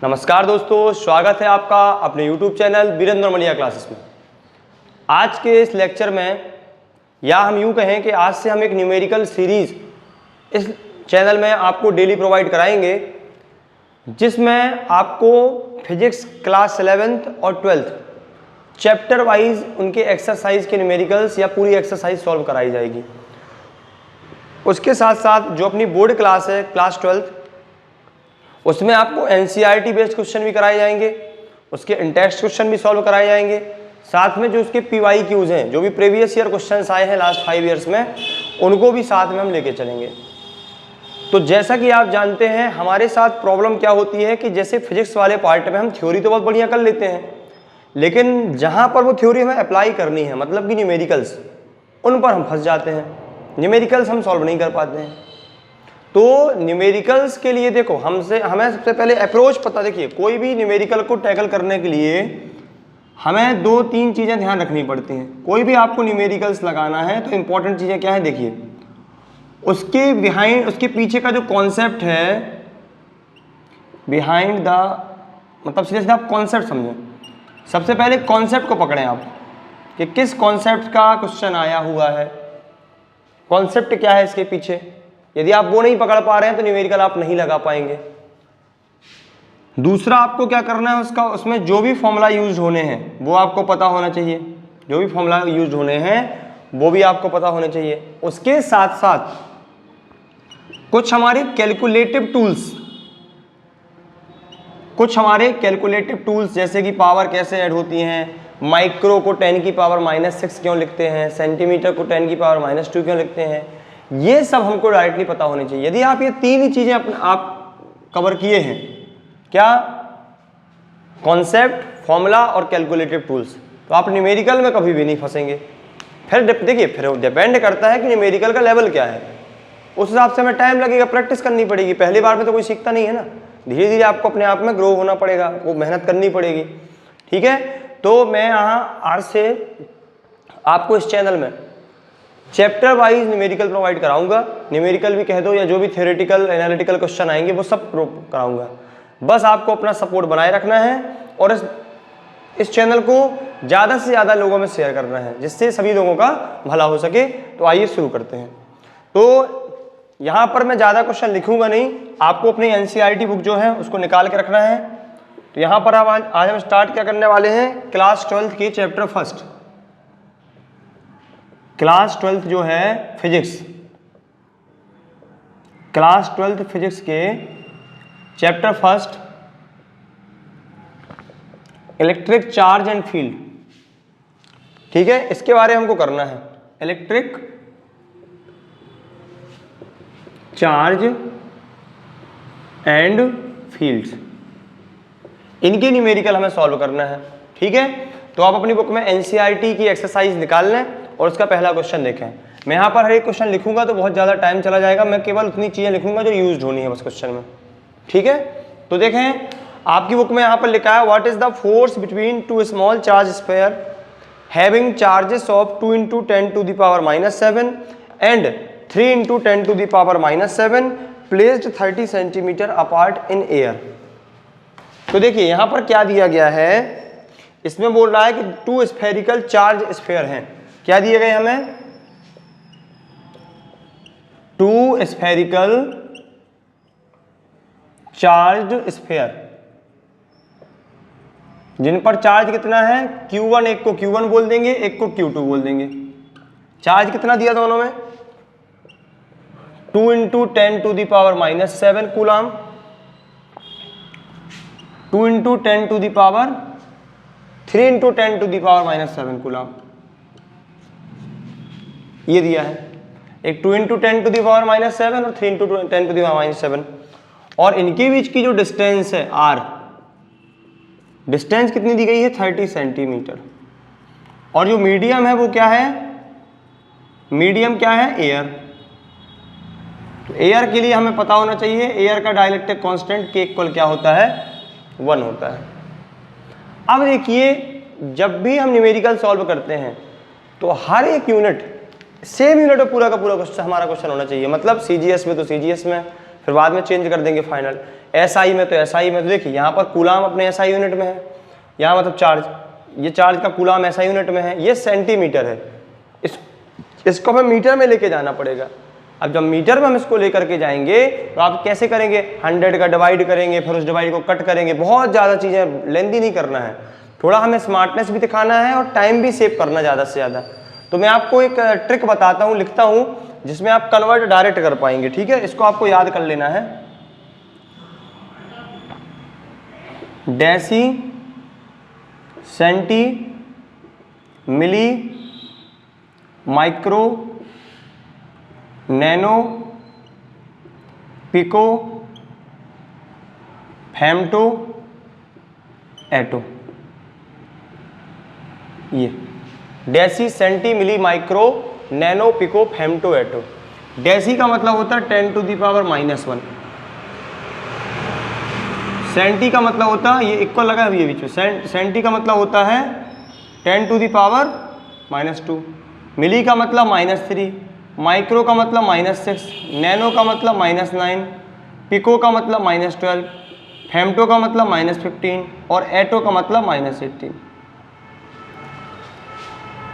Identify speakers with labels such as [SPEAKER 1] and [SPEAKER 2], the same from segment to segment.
[SPEAKER 1] नमस्कार दोस्तों, स्वागत है आपका अपने YouTube चैनल वीरेंद्र मलिया क्लासेस में। आज के इस लेक्चर में, या हम यूँ कहें कि आज से हम एक न्यूमेरिकल सीरीज़ इस चैनल में आपको डेली प्रोवाइड कराएंगे, जिसमें आपको फिजिक्स क्लास 11th और 12th चैप्टर वाइज उनके एक्सरसाइज के न्यूमेरिकल्स या पूरी एक्सरसाइज सॉल्व कराई जाएगी। उसके साथ साथ जो अपनी बोर्ड क्लास है क्लास 12th, उसमें आपको एनसीईआरटी बेस्ड क्वेश्चन भी कराए जाएंगे, उसके इंटेक्स्ट क्वेश्चन भी सॉल्व कराए जाएंगे। साथ में जो उसके पीवाईक्यूज हैं, जो भी प्रीवियस ईयर क्वेश्चंस आए हैं लास्ट 5 ईयर्स में, उनको भी साथ में हम लेके चलेंगे। तो जैसा कि आप जानते हैं, हमारे साथ प्रॉब्लम क्या होती है कि जैसे फिजिक्स वाले पार्ट में हम थ्योरी तो बहुत बढ़िया कर लेते हैं, लेकिन जहाँ पर वो थ्योरी हमें अप्लाई करनी है, मतलब कि न्यूमेरिकल्स, उन पर हम फंस जाते हैं। न्यूमेरिकल्स हम सॉल्व नहीं कर पाते हैं। तो न्यूमेरिकल्स के लिए देखो, हमें सबसे पहले अप्रोच पता। देखिए, कोई भी न्यूमेरिकल को टैकल करने के लिए हमें 2-3 चीज़ें ध्यान रखनी पड़ती हैं। कोई भी आपको न्यूमेरिकल्स लगाना है तो इंपॉर्टेंट चीज़ें क्या है, देखिए उसके बिहाइंड, उसके पीछे का जो कॉन्सेप्ट है, बिहाइंड द, मतलब सीधे सीधे आप कॉन्सेप्ट समझें। सबसे पहले कॉन्सेप्ट को पकड़ें आप कि किस कॉन्सेप्ट का क्वेश्चन आया हुआ है, कॉन्सेप्ट क्या है इसके पीछे। यदि आप वो नहीं पकड़ पा रहे हैं तो न्यूमेरिकल आप नहीं लगा पाएंगे। दूसरा, आपको क्या करना है, उसमें जो भी फॉर्मूला यूज होने हैं वो आपको पता होना चाहिए। जो भी फॉर्मूला यूज होने हैं वो भी आपको पता होने चाहिए। उसके साथ साथ कुछ हमारे कैलकुलेटिव टूल्स, जैसे कि पावर कैसे ऐड होती हैं, माइक्रो को 10 की पावर -6 क्यों लिखते हैं, सेंटीमीटर को 10 की पावर -2 क्यों लिखते हैं, ये सब हमको डायरेक्टली पता होनी चाहिए। यदि आप ये 3 ही चीजें आप कवर किए हैं, क्या, कॉन्सेप्ट, फॉर्मूला और कैलकुलेटिव टूल्स, तो आप न्यूमेरिकल में कभी भी नहीं फंसेंगे। फिर देखिए, फिर डिपेंड करता है कि न्यूमेरिकल का लेवल क्या है, उस हिसाब से हमें टाइम लगेगा, प्रैक्टिस करनी पड़ेगी। पहली बार में तो कोई सीखता नहीं है ना, धीरे धीरे आपको अपने आप में ग्रो होना पड़ेगा, वो मेहनत करनी पड़ेगी। ठीक है, तो मैं यहाँ आज से आपको इस चैनल में चैप्टर वाइज न्यूमेरिकल प्रोवाइड कराऊंगा। न्यूमेरिकल भी कह दो, या जो भी थ्योरेटिकल एनालिटिकल क्वेश्चन आएंगे वो सब कराऊंगा। बस आपको अपना सपोर्ट बनाए रखना है और इस चैनल को ज़्यादा से ज़्यादा लोगों में शेयर करना है, जिससे सभी लोगों का भला हो सके। तो आइए शुरू करते हैं। तो यहाँ पर मैं ज़्यादा क्वेश्चन लिखूंगा नहीं, आपको अपनी एनसीईआरटी बुक जो है उसको निकाल के रखना है। तो यहाँ पर आज हम स्टार्ट क्या करने वाले हैं, क्लास 12th की चैप्टर फर्स्ट, क्लास 12th जो है फिजिक्स, क्लास 12th फिजिक्स के chapter first, electric charge and field. ठीक है, इसके बारे में हमको करना है, इलेक्ट्रिक चार्ज एंड फील्ड्स, इनके न्यूमेरिकल हमें सॉल्व करना है। ठीक है, तो आप अपनी बुक में एनसीईआरटी की एक्सरसाइज निकाल लें और उसका पहला क्वेश्चन देखें। मैं यहाँ पर हर एक क्वेश्चन लिखूंगा तो बहुत ज़्यादा टाइम चला जाएगा, मैं केवल उतनी चीज़ें लिखूंगा जो यूज होनी है बस क्वेश्चन में। ठीक है, तो देखें आपकी बुक में यहाँ पर लिखा है, what is the force between 2 small charge sphere having charges of 2 × 10⁻⁷ and 3 × 10⁻⁷ placed 30 centimetre apart in air. तो देखिए यहाँ पर क्या दिया गया है, इसमें बोल रहा है कि 2 स्फेरिकल चार्ज स्फीयर हैं। क्या दिए गए हमें, 2 स्फेरिकल चार्ज स्फीयर, जिन पर चार्ज कितना है Q1, एक को Q1 बोल देंगे, एक को Q2 बोल देंगे। चार्ज कितना दिया दोनों में, 2 × 10⁻⁷ कूलम, 2 × 3 × 10⁻⁷ कूलम, ये दिया है। एक 2 × 10⁻⁷ और 3 × 10⁻⁷। और इनके बीच की जो डिस्टेंस है R, डिस्टेंस कितनी दी गई है, 30 सेंटीमीटर। और जो मीडियम है वो क्या है, मीडियम क्या है, एयर। तो एयर के लिए हमें पता होना चाहिए, एयर का डाइलेक्ट्रिक कांस्टेंट K इक्वल क्या होता है, 1 होता है। अब देखिए, जब भी हम न्यूमेरिकल सॉल्व करते हैं तो हर एक यूनिट, सेम यूनिट में पूरा का पूरा क्वेश्चन हमारा क्वेश्चन होना चाहिए। मतलब CGS में तो CGS में, फिर बाद में चेंज कर देंगे फाइनल। SI में तो SI में तो देखिए यहाँ पर कूलाम अपने SI यूनिट में है, यहाँ मतलब चार्ज, ये चार्ज का कूलाम SI यूनिट में है, ये सेंटीमीटर है। इसको हमें मीटर में लेके जाना पड़ेगा। अब जब मीटर में हम इसको लेकर के जाएंगे तो आप कैसे करेंगे, 100 का डिवाइड करेंगे, फिर उस डिवाइड को कट करेंगे, बहुत ज़्यादा चीज़ें लेंदी नहीं करना है, थोड़ा हमें स्मार्टनेस भी दिखाना है और टाइम भी सेव करना ज़्यादा से ज़्यादा। तो मैं आपको एक ट्रिक बताता हूँ, लिखता हूँ, जिसमें आप कन्वर्ट डायरेक्ट कर पाएंगे। ठीक है, इसको आपको याद कर लेना है। Deci centi milli micro nano pico femto atto, ये deci centi milli micro nano pico femto atto. Deci का मतलब होता है 10 टू दी पावर -1, सेंटी का मतलब होता है, ये इक्वल लगा है ये बीच में, सेंटी का मतलब होता है 10 टू दी पावर -2, मिली का मतलब -3, माइक्रो का मतलब -6, नैनो का मतलब -9, पिको का मतलब -12, फेम्टो का मतलब -15 और एटो का मतलब -18।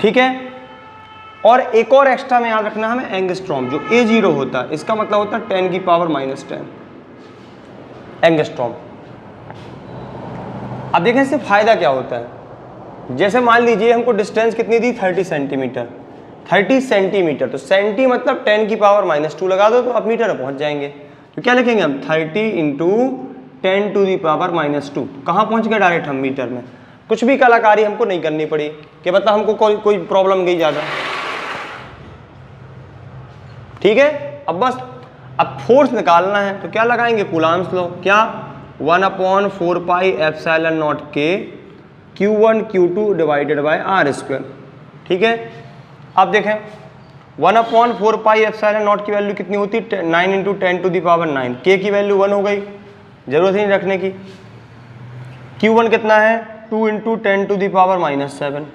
[SPEAKER 1] ठीक है, और एक और एक्स्ट्रा में याद रखना हमें एंगस्ट्रॉम, जो A0 होता है इसका मतलब होता है 10 की पावर -10 एंगस्ट्रॉम। अब देखें इससे फायदा क्या होता है। जैसे मान लीजिए हमको डिस्टेंस कितनी दी, 30 सेंटीमीटर, 30 सेंटीमीटर, तो सेंटी मतलब 10 की पावर -2 लगा दो तो आप मीटर में पहुंच जाएंगे। तो क्या लिखेंगे हम, 30 × 10 टू दी पावर -2, कहाँ पहुंच गए डायरेक्ट हम मीटर में। कुछ भी कलाकारी हमको नहीं करनी पड़ी कि मतलब हमको कोई प्रॉब्लम गई ज़्यादा। ठीक है, अब बस अब फोर्स निकालना है तो क्या लगाएंगे, कूलाम्स लॉ। क्या, 1/4 पाई एप्सिलॉन नॉट के Q1 Q2 divided by R²। ठीक है, अब देखें 1/4 पाई एप्सिलॉन नॉट की वैल्यू कितनी होती है, 9 × 10 टू दी पावर 9, के की वैल्यू 1 हो गई, जरूरत ही नहीं रखने की। Q1 कितना है, 2 × 10 टू दी पावर -7,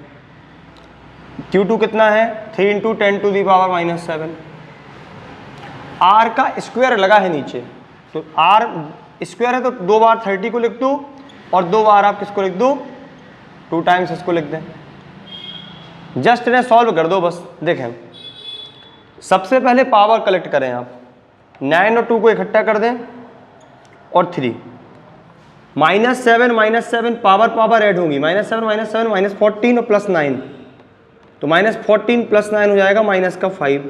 [SPEAKER 1] Q2 कितना है, 3 × 10 टू दी पावर -7। R का स्क्वायर लगा है नीचे, तो R स्क्वायर है तो 2 बार 30 को लिख दो और 2 बार आप किसको लिख दो, 2 टाइम्स इसको लिख दें। जस्ट इन्हें सॉल्व कर दो बस। देखें सबसे पहले पावर कलेक्ट करें आप, 9 और 2 को इकट्ठा कर दें और 3, -7 पावर ऐड होगी, -7 -14 और +9, तो -14 + 9 हो जाएगा -5।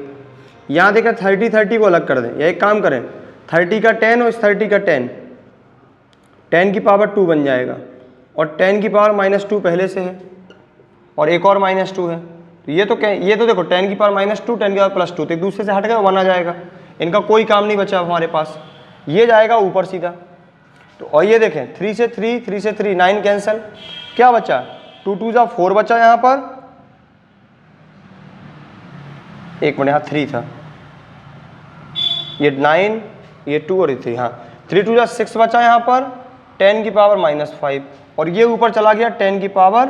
[SPEAKER 1] यहाँ देखें 30 को अलग कर दें, या एक काम करें 30 का 10 और इस 30 का 10 की पावर 2 बन जाएगा, और 10 की पावर -2 पहले से है और एक और -2 है, तो ये तो देखो 10 की पावर -2, 10 की पावर +2, तो एक दूसरे से हट गया 1 आ जाएगा, इनका कोई काम नहीं बचा हमारे पास, ये जाएगा ऊपर सीधा। तो और ये देखें 3 से 3, 3 से 3, 9 कैंसिल, क्या बचा, 2 × 2 = 4 बचा, यहाँ पर एक मिनट, यहाँ 3 था, ये 9, ये 2 और ये 3, हाँ 3 × 2 = 6 बचा यहाँ पर, 10 की पावर -5 और ये ऊपर चला गया 10 की पावर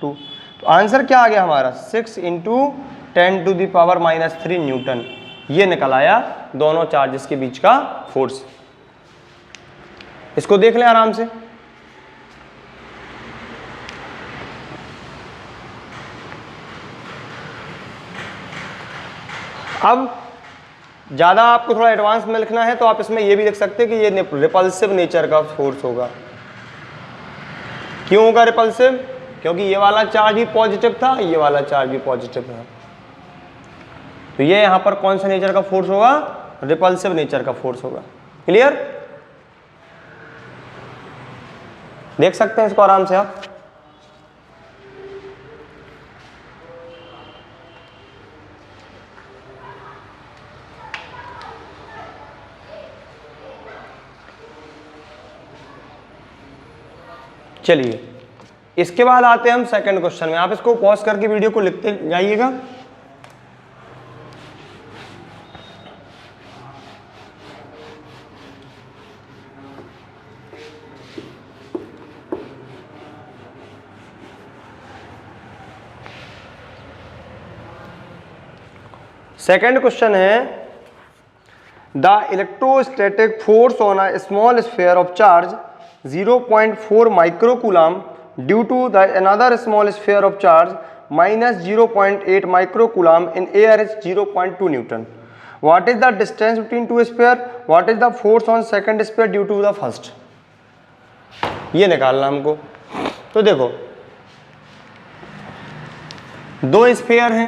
[SPEAKER 1] 2। तो आंसर क्या आ गया हमारा, 6 × 10 टू दी पावर -3 न्यूटन। ये निकल आया दोनों चार्जेस के बीच का फोर्स। इसको देख लें आराम से। अब ज़्यादा आपको थोड़ा एडवांस में लिखना है तो आप इसमें ये भी लिख सकते हैं कि ये रिपल्सिव नेचर का फोर्स होगा। क्यों होगा रिपल्सिव, क्योंकि ये वाला चार्ज भी पॉजिटिव था, ये वाला चार्ज भी पॉजिटिव था, तो ये यहाँ पर कौन सा नेचर का फोर्स होगा, रिपल्सिव नेचर का फोर्स होगा। क्लियर, देख सकते हैं इसको आराम से आप। चलिए इसके बाद आते हैं हम सेकंड क्वेश्चन में। आप इसको पॉज करके वीडियो को लिखते जाइएगा। सेकंड क्वेश्चन है, the electrostatic force on a small sphere of charge 0.4 microcoulomb due to the another small sphere of charge -0.8 microcoulomb in air is 0.2 newton. What is the distance between two sphere? What is the force on second sphere due to the first? ये निकालना हमको। तो देखो, दो sphere हैं,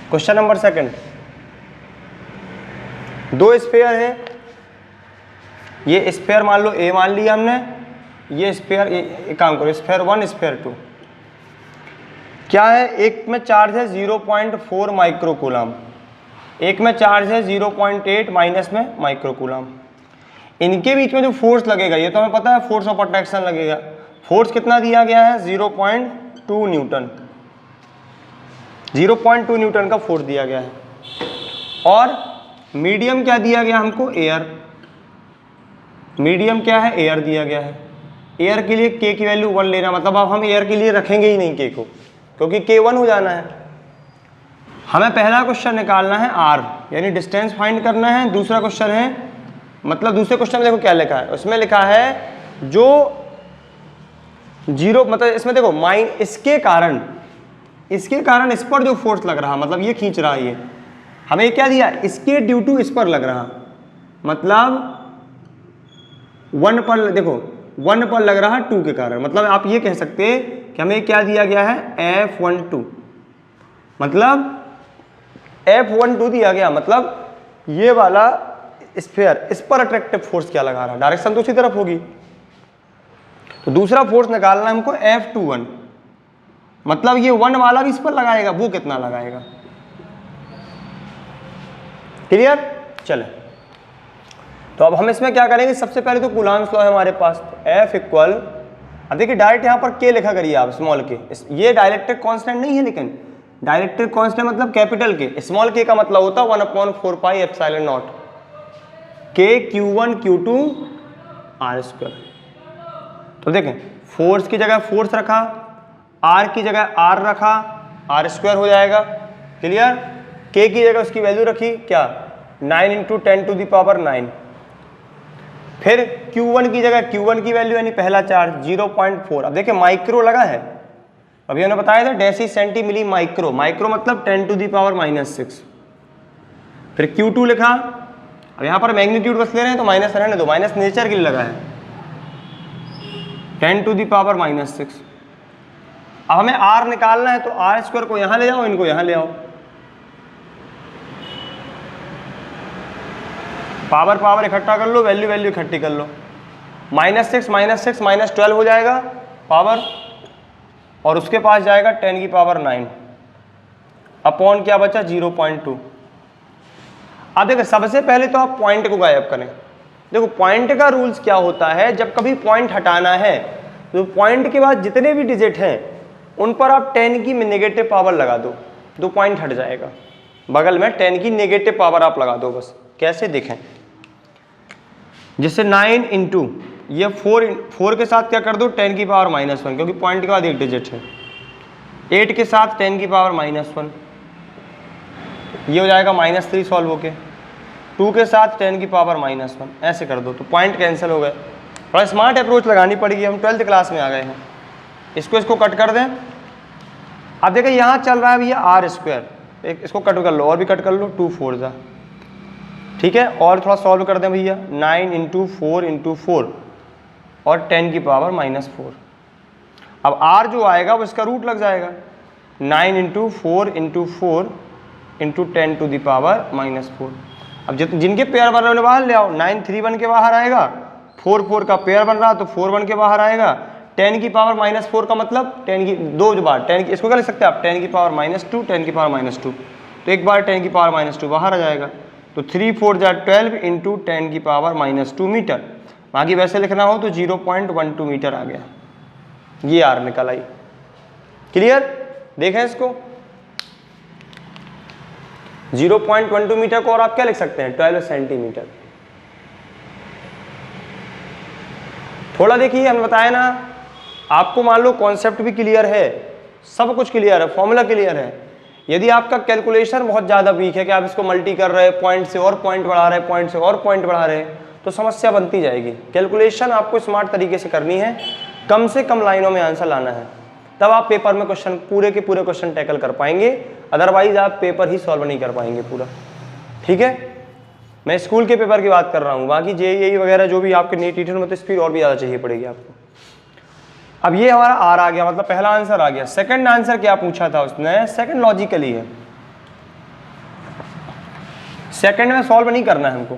[SPEAKER 1] question number second, दो sphere हैं, ये स्फीयर मान लो ए मान लिया हमने, ये स्फीयर, एक काम करो, स्फीयर 1 स्फीयर 2 क्या है, एक में चार्ज है 0.4 माइक्रोकूलम, एक में चार्ज है 0.8 माइनस में माइक्रोकूलम। इनके बीच में जो फोर्स लगेगा ये तो हमें पता है, फोर्स ऑफ अट्रैक्शन लगेगा। फोर्स कितना दिया गया है? 0.2 न्यूटन, 0.2 न्यूटन का फोर्स दिया गया है। और मीडियम क्या दिया गया हमको? एयर। मीडियम क्या है? एयर दिया गया है। एयर के लिए के की वैल्यू 1 लेना, मतलब अब हम एयर के लिए रखेंगे ही नहीं के को, क्योंकि के 1 हो जाना है। हमें पहला क्वेश्चन निकालना है आर, यानी डिस्टेंस फाइंड करना है। दूसरा क्वेश्चन है, मतलब दूसरे क्वेश्चन में देखो क्या लिखा है, उसमें लिखा है जो जीरो, मतलब इसमें देखो माइन, इसके कारण इस पर जो फोर्स लग रहा, मतलब ये खींच रहा, ये हमें क्या दिया, इसके ड्यू टू इस पर लग रहा, मतलब 1 पर, देखो 1 पर लग रहा 2 के कारण, मतलब आप ये कह सकते हैं कि हमें क्या दिया गया है, F12, मतलब F12 दिया गया, मतलब ये वाला स्फीयर, इस पर अट्रैक्टिव फोर्स क्या लगा रहा, डायरेक्शन तो उसी तरफ होगी। तो दूसरा फोर्स निकालना है हमको F21, मतलब ये 1 वाला भी इस पर लगाएगा, वो कितना लगाएगा। क्लियर? चले, तो अब हम इसमें क्या करेंगे, सबसे पहले तो कूलॉम्स लॉ है हमारे पास, तो F इक्वल, अब देखिए डायरेक्ट यहाँ पर K लिखा करिए आप, स्मॉल के, ये डायरेक्ट्रिक कांस्टेंट नहीं है, लेकिन डायरेक्ट्रिक कांस्टेंट मतलब कैपिटल के, स्मॉल के का मतलब होता है 1/4 pi epsilon not K Q1 Q2 R square. तो देखें, फोर्स की जगह फोर्स रखा, R की जगह R रखा, R स्क्वायर हो जाएगा। क्लियर? K की जगह उसकी वैल्यू रखी क्या, 9 × 10⁹ फिर Q1 की जगह Q1 की वैल्यू यानी पहला चार्ज 0.4। अब देखिए माइक्रो लगा है, अभी हमने बताया था deci centi milli micro, micro मतलब 10⁻⁻6। फिर Q2 लिखा, अब यहाँ पर मैग्नीट्यूड बस ले रहे हैं तो माइनस रहने दो, माइनस नेचर के लिए लगा है, 10⁻⁻6। अब हमें R निकालना है, तो R स्क्वायर को यहाँ ले जाओ, इनको यहाँ ले आओ, पावर पावर इकट्ठा कर लो, वैल्यू वैल्यू इकट्ठी कर लो, -6 -12 हो जाएगा पावर, और उसके पास जाएगा 10⁹9 अपॉन क्या बचा, 0.2। अब देखो सबसे पहले तो आप पॉइंट को गायब करें। देखो पॉइंट का रूल्स क्या होता है, जब कभी पॉइंट हटाना है तो पॉइंट के बाद जितने भी डिजिट हैं उन पर आप 10 की नेगेटिव पावर लगा दो, तो पॉइंट हट जाएगा, बगल में 10 की नेगेटिव पावर आप लगा दो बस। कैसे देखें, जैसे 9 × ये 4 के साथ क्या कर दो, 10⁻⁻1, क्योंकि पॉइंट के बाद एक डिजिट है, 8 के साथ 10⁻⁻1, ये हो जाएगा -3 सॉल्व होके, 2 के साथ 10⁻⁻1, ऐसे कर दो तो पॉइंट कैंसिल हो गए। थोड़ा स्मार्ट अप्रोच लगानी पड़ेगी, हम 12th क्लास में आ गए हैं। इसको कट कर दें। अब देखिए यहाँ चल रहा है भैया R स्क्वायर, एक इसको कट कर लो, और भी कट कर लो, 2 4 जा, ठीक है। और थोड़ा सॉल्व कर दें भैया, 9 × 4 × 4 और 10⁻⁻4। अब R जो आएगा वो इसका रूट लग जाएगा, 9 × 4 × 4 × 10⁻⁻4। अब जिनके पेयर बन रहे हैं बाहर ले आओ, 9 3 बन के बाहर आएगा, 4 4 का पेयर बन रहा तो 4 बन के बाहर आएगा, 10⁻⁻4 का मतलब 10 की 2 बार 10 की, इसको क्या लिख सकते हैं आप, 10⁻2 10⁻2, तो एक बार 10⁻2 बाहर आ जाएगा, तो 3 4 जा 12 × 10⁻2 मीटर। बाकी वैसे लिखना हो तो 0.12 मीटर आ गया, ये R निकल आई। क्लियर? देखें इसको, 0.12 मीटर को और आप क्या लिख सकते हैं, 12 सेंटीमीटर। थोड़ा देखिए, हमने बताया ना आपको, मान लो कॉन्सेप्ट भी क्लियर है, सब कुछ क्लियर है, फॉर्मूला क्लियर है, यदि आपका कैलकुलेशन बहुत ज़्यादा वीक है कि आप इसको मल्टी कर रहे हैं, पॉइंट से और पॉइंट बढ़ा रहे हैं, पॉइंट से और पॉइंट बढ़ा रहे हैं, तो समस्या बनती जाएगी। कैलकुलेशन आपको स्मार्ट तरीके से करनी है, कम से कम लाइनों में आंसर लाना है, तब आप पेपर में क्वेश्चन पूरे के पूरे क्वेश्चन टैकल कर पाएंगे, अदरवाइज आप पेपर ही सॉल्व नहीं कर पाएंगे पूरा। ठीक है, मैं स्कूल के पेपर की बात कर रहा हूँ, बाकी जेईई वगैरह जो भी आपके नीट टीचर में तो स्पीड और भी ज़्यादा चाहिए पड़ेगी आपको। अब ये हमारा आर आ गया, मतलब पहला आंसर आ गया। सेकंड आंसर क्या पूछा था उसने? सेकंड लॉजिकली है, सेकंड में सॉल्व नहीं करना है हमको।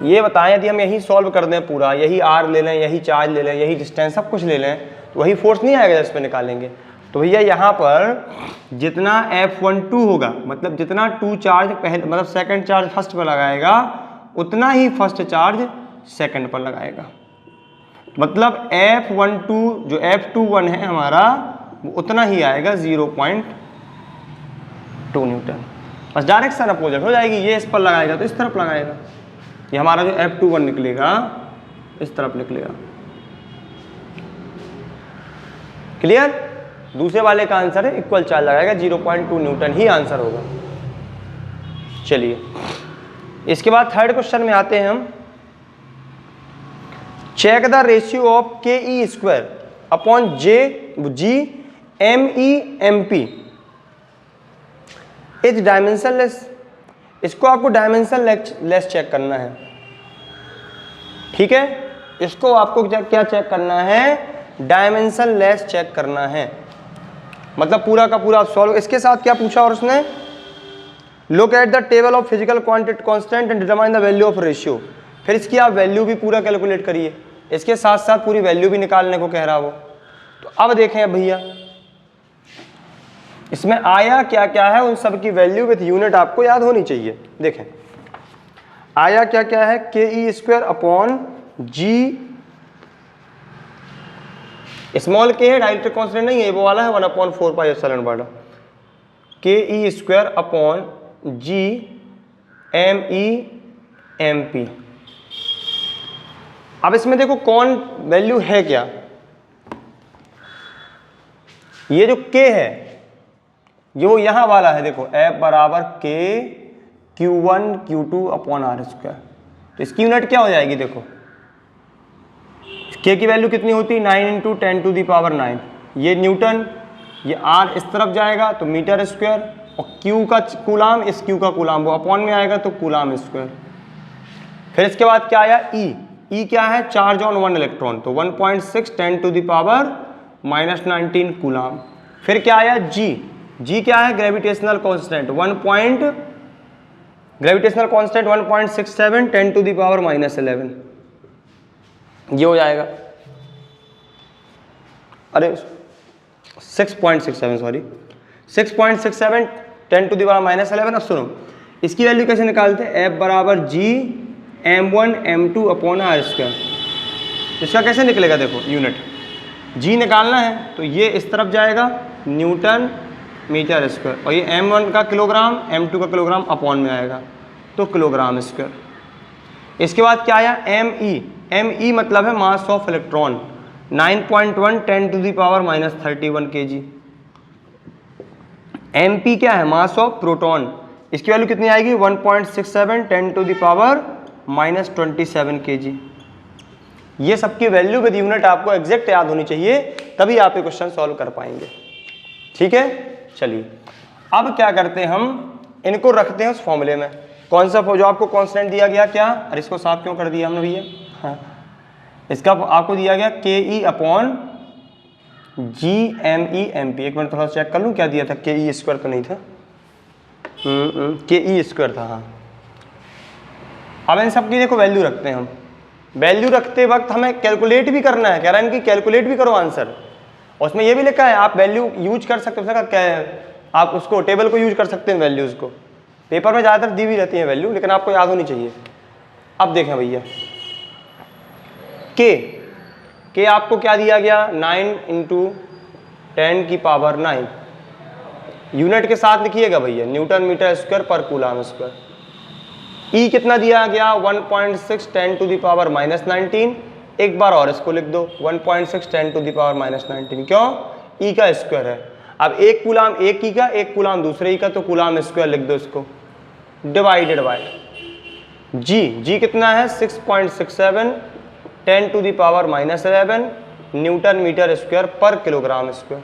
[SPEAKER 1] ये बताएं यदि हम यही सॉल्व कर दें पूरा, यही आर ले लें, यही चार्ज ले लें, यही डिस्टेंस सब कुछ ले लें, तो वही फोर्स नहीं आएगा जिस पे निकालेंगे। तो भैया यहाँ पर जितना F12 होगा, मतलब जितना 2 चार्ज पहले, मतलब सेकंड चार्ज फर्स्ट पर लगाएगा, उतना ही फर्स्ट चार्ज सेकंड पर लगाएगा। मतलब F12 जो F21 है हमारा, वो उतना ही आएगा 0.2 न्यूटन। बस डायरेक्शन अपोजिट हो जाएगी, ये इस पर लगाएगा तो इस तरफ लगाएगा, ये हमारा जो F21 निकलेगा इस तरफ निकलेगा। क्लियर? दूसरे वाले का आंसर है इक्वल चार्ज लगाएगा, 0.2 न्यूटन ही आंसर होगा। चलिए इसके बाद थर्ड क्वेश्चन में आते हैं हम। Check the ratio of K E square upon G M E M P is dimensionless. इसको आपको डायमेंशन लेस चेक करना है। ठीक है, इसको आपको क्या चेक करना है? डायमेंशन लेस चेक करना है। मतलब पूरा का पूरा सॉल्व। इसके साथ क्या पूछा और उसने? Look at the table of physical quantity constant and determine the value of ratio. फिर इसकी आप वैल्यू भी पूरा कैलकुलेट करिए, इसके साथ साथ पूरी वैल्यू भी निकालने को कह रहा वो। तो अब देखें भैया इसमें आया क्या क्या है, उन सब की वैल्यू विथ यूनिट आपको याद होनी चाहिए। देखें आया क्या क्या है? के ई स्क्वायर अपॉन जी, स्मॉल के है, डायरेक्ट कांस्टेंट नहीं है, वो वाला है 1/4 पाई एप्सिलॉन बटा K E square upon G M E M P. अब इसमें देखो कौन वैल्यू है क्या? ये जो k है ये वो यहां वाला है। देखो F बराबर k Q1 Q2 upon are square. तो इसकी यूनिट क्या हो जाएगी? देखो k की वैल्यू कितनी होती है? 9 × 10⁻⁹। ये न्यूटन, ये r इस तरफ जाएगा तो मीटर स्क्वायर, और q का कूलाम, इस q का कूलाम वो अपॉन में आएगा तो कूलाम स्क्वायर। फिर इसके बाद क्या आया? e क्या है? चार्ज ऑन 1 इलेक्ट्रॉन, तो 1.6 10⁻⁻19 कूलाम। फिर क्या आया? g क्या है? Gravitational constant 1.67 10⁻11। ये हो जाएगा, अरे 6.67 सॉरी 6.67 10⁻11। अब सुनो इसकी वैल्यू कैसे निकालते हैं? F बराबर जी m1 m2 upon are square. इसका कैसे निकलेगा? देखो यूनिट g निकालना है तो ये इस तरफ जाएगा न्यूटन मीटर स्क्वायर, और ये m1 का किलोग्राम m2 का किलोग्राम अपॉन में आएगा तो किलोग्राम स्क्वायर। इसके बाद क्या आया? me मतलब है mass of electron 9.1 10⁻31 kg। mp क्या है? मास ऑफ प्रोटॉन, इसकी वैल्यू कितनी आएगी? 1.67 10⁻27 kg। ये सबकी वैल्यू विद यूनिट आपको एग्जैक्ट याद होनी चाहिए, तभी आप ये क्वेश्चन सॉल्व कर पाएंगे। ठीक है, चलिए अब क्या करते हैं हम, इनको रखते हैं उस फॉर्मूले में। कौन सा जो आपको कांस्टेंट दिया गया क्या? अरे इसको साफ क्यों कर दिया हमने भैया? हाँ, इसका आपको दिया गया के E upon G M E M P. एक मिनट थोड़ा चेक कर लूँ क्या दिया था? के ई स्क्वायर तो नहीं था, के ई स्क्वायर था। हाँ, अब इन सब की देखो वैल्यू रखते हैं हम। वैल्यू रखते वक्त हमें कैलकुलेट भी करना है, कह रहा है इनकी कैलकुलेट भी करो आंसर। और उसमें ये भी लिखा है आप वैल्यू यूज कर सकते हो, आप उसको टेबल को यूज कर सकते हैं वैल्यूज़ को। पेपर में ज़्यादातर दी भी रहती है वैल्यू, लेकिन आपको याद होनी चाहिए। अब देखें भैया के आपको क्या दिया गया? 9 × 10⁻9। यूनिट के साथ लिखिएगा भैया, न्यूटन मीटर स्क्वायर पर कूलाम स्क्वायर। ई कितना दिया गया? 1.6 10⁻19। एक बार और इसको लिख दो 1.6 10⁻19। क्यों? ई का स्क्वायर है। अब एक कूलाम एक की का, एक कूलाम दूसरे ही का, तो कूलाम स्क्वायर लिख दो इसको, डिवाइडेड बाय जी कितना है 6.67 10⁻⁻11 न्यूटन मीटर स्क्वायर पर kilogram square,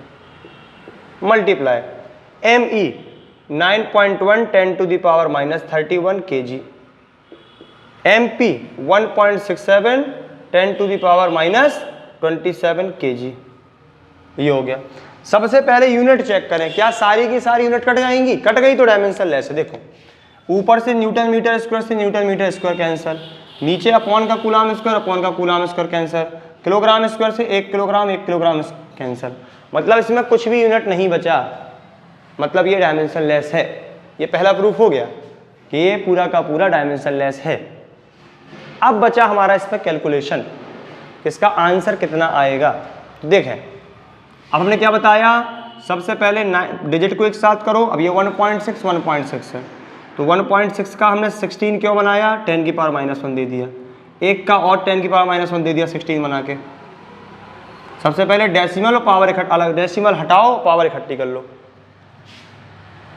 [SPEAKER 1] multiply ME 9.1 10⁻31 kg, MP 1.67 10⁻27 kg। ये हो गया। सबसे पहले यूनिट चेक करें, क्या सारी की सारी यूनिट कट जाएंगी? कट गई तो डायमेंशन लेस है। देखो ऊपर से न्यूटन मीटर स्क्वायर से न्यूटन मीटर स्क्वायर कैंसिल, नीचे अपॉन का कूलाम स्क्वायर अपॉन का coulomb square cancel, kilogram square से 1 किलोग्राम कैंसिल, मतलब इसमें कुछ भी यूनिट नहीं बचा, मतलब ये डायमेंशन लेस है। ये पहला प्रूफ हो गया कि ये पूरा का पूरा डायमेंशन लेस है। अब बचा हमारा इसमें कैलकुलेशन, इसका आंसर कितना आएगा। तो देखें अब हमने क्या बताया, सबसे पहले डिजिट को एक साथ करो। अब ये 1.6 है, तो 1.6 का हमने 16 क्यों बनाया, 10⁻⁻1 दे दिया, एक का और 10⁻⁻1 दे दिया 16 बना के। सबसे पहले डेसिमल और पावर अलग, डेसिमल हटाओ पावर इकट्ठी कर लो,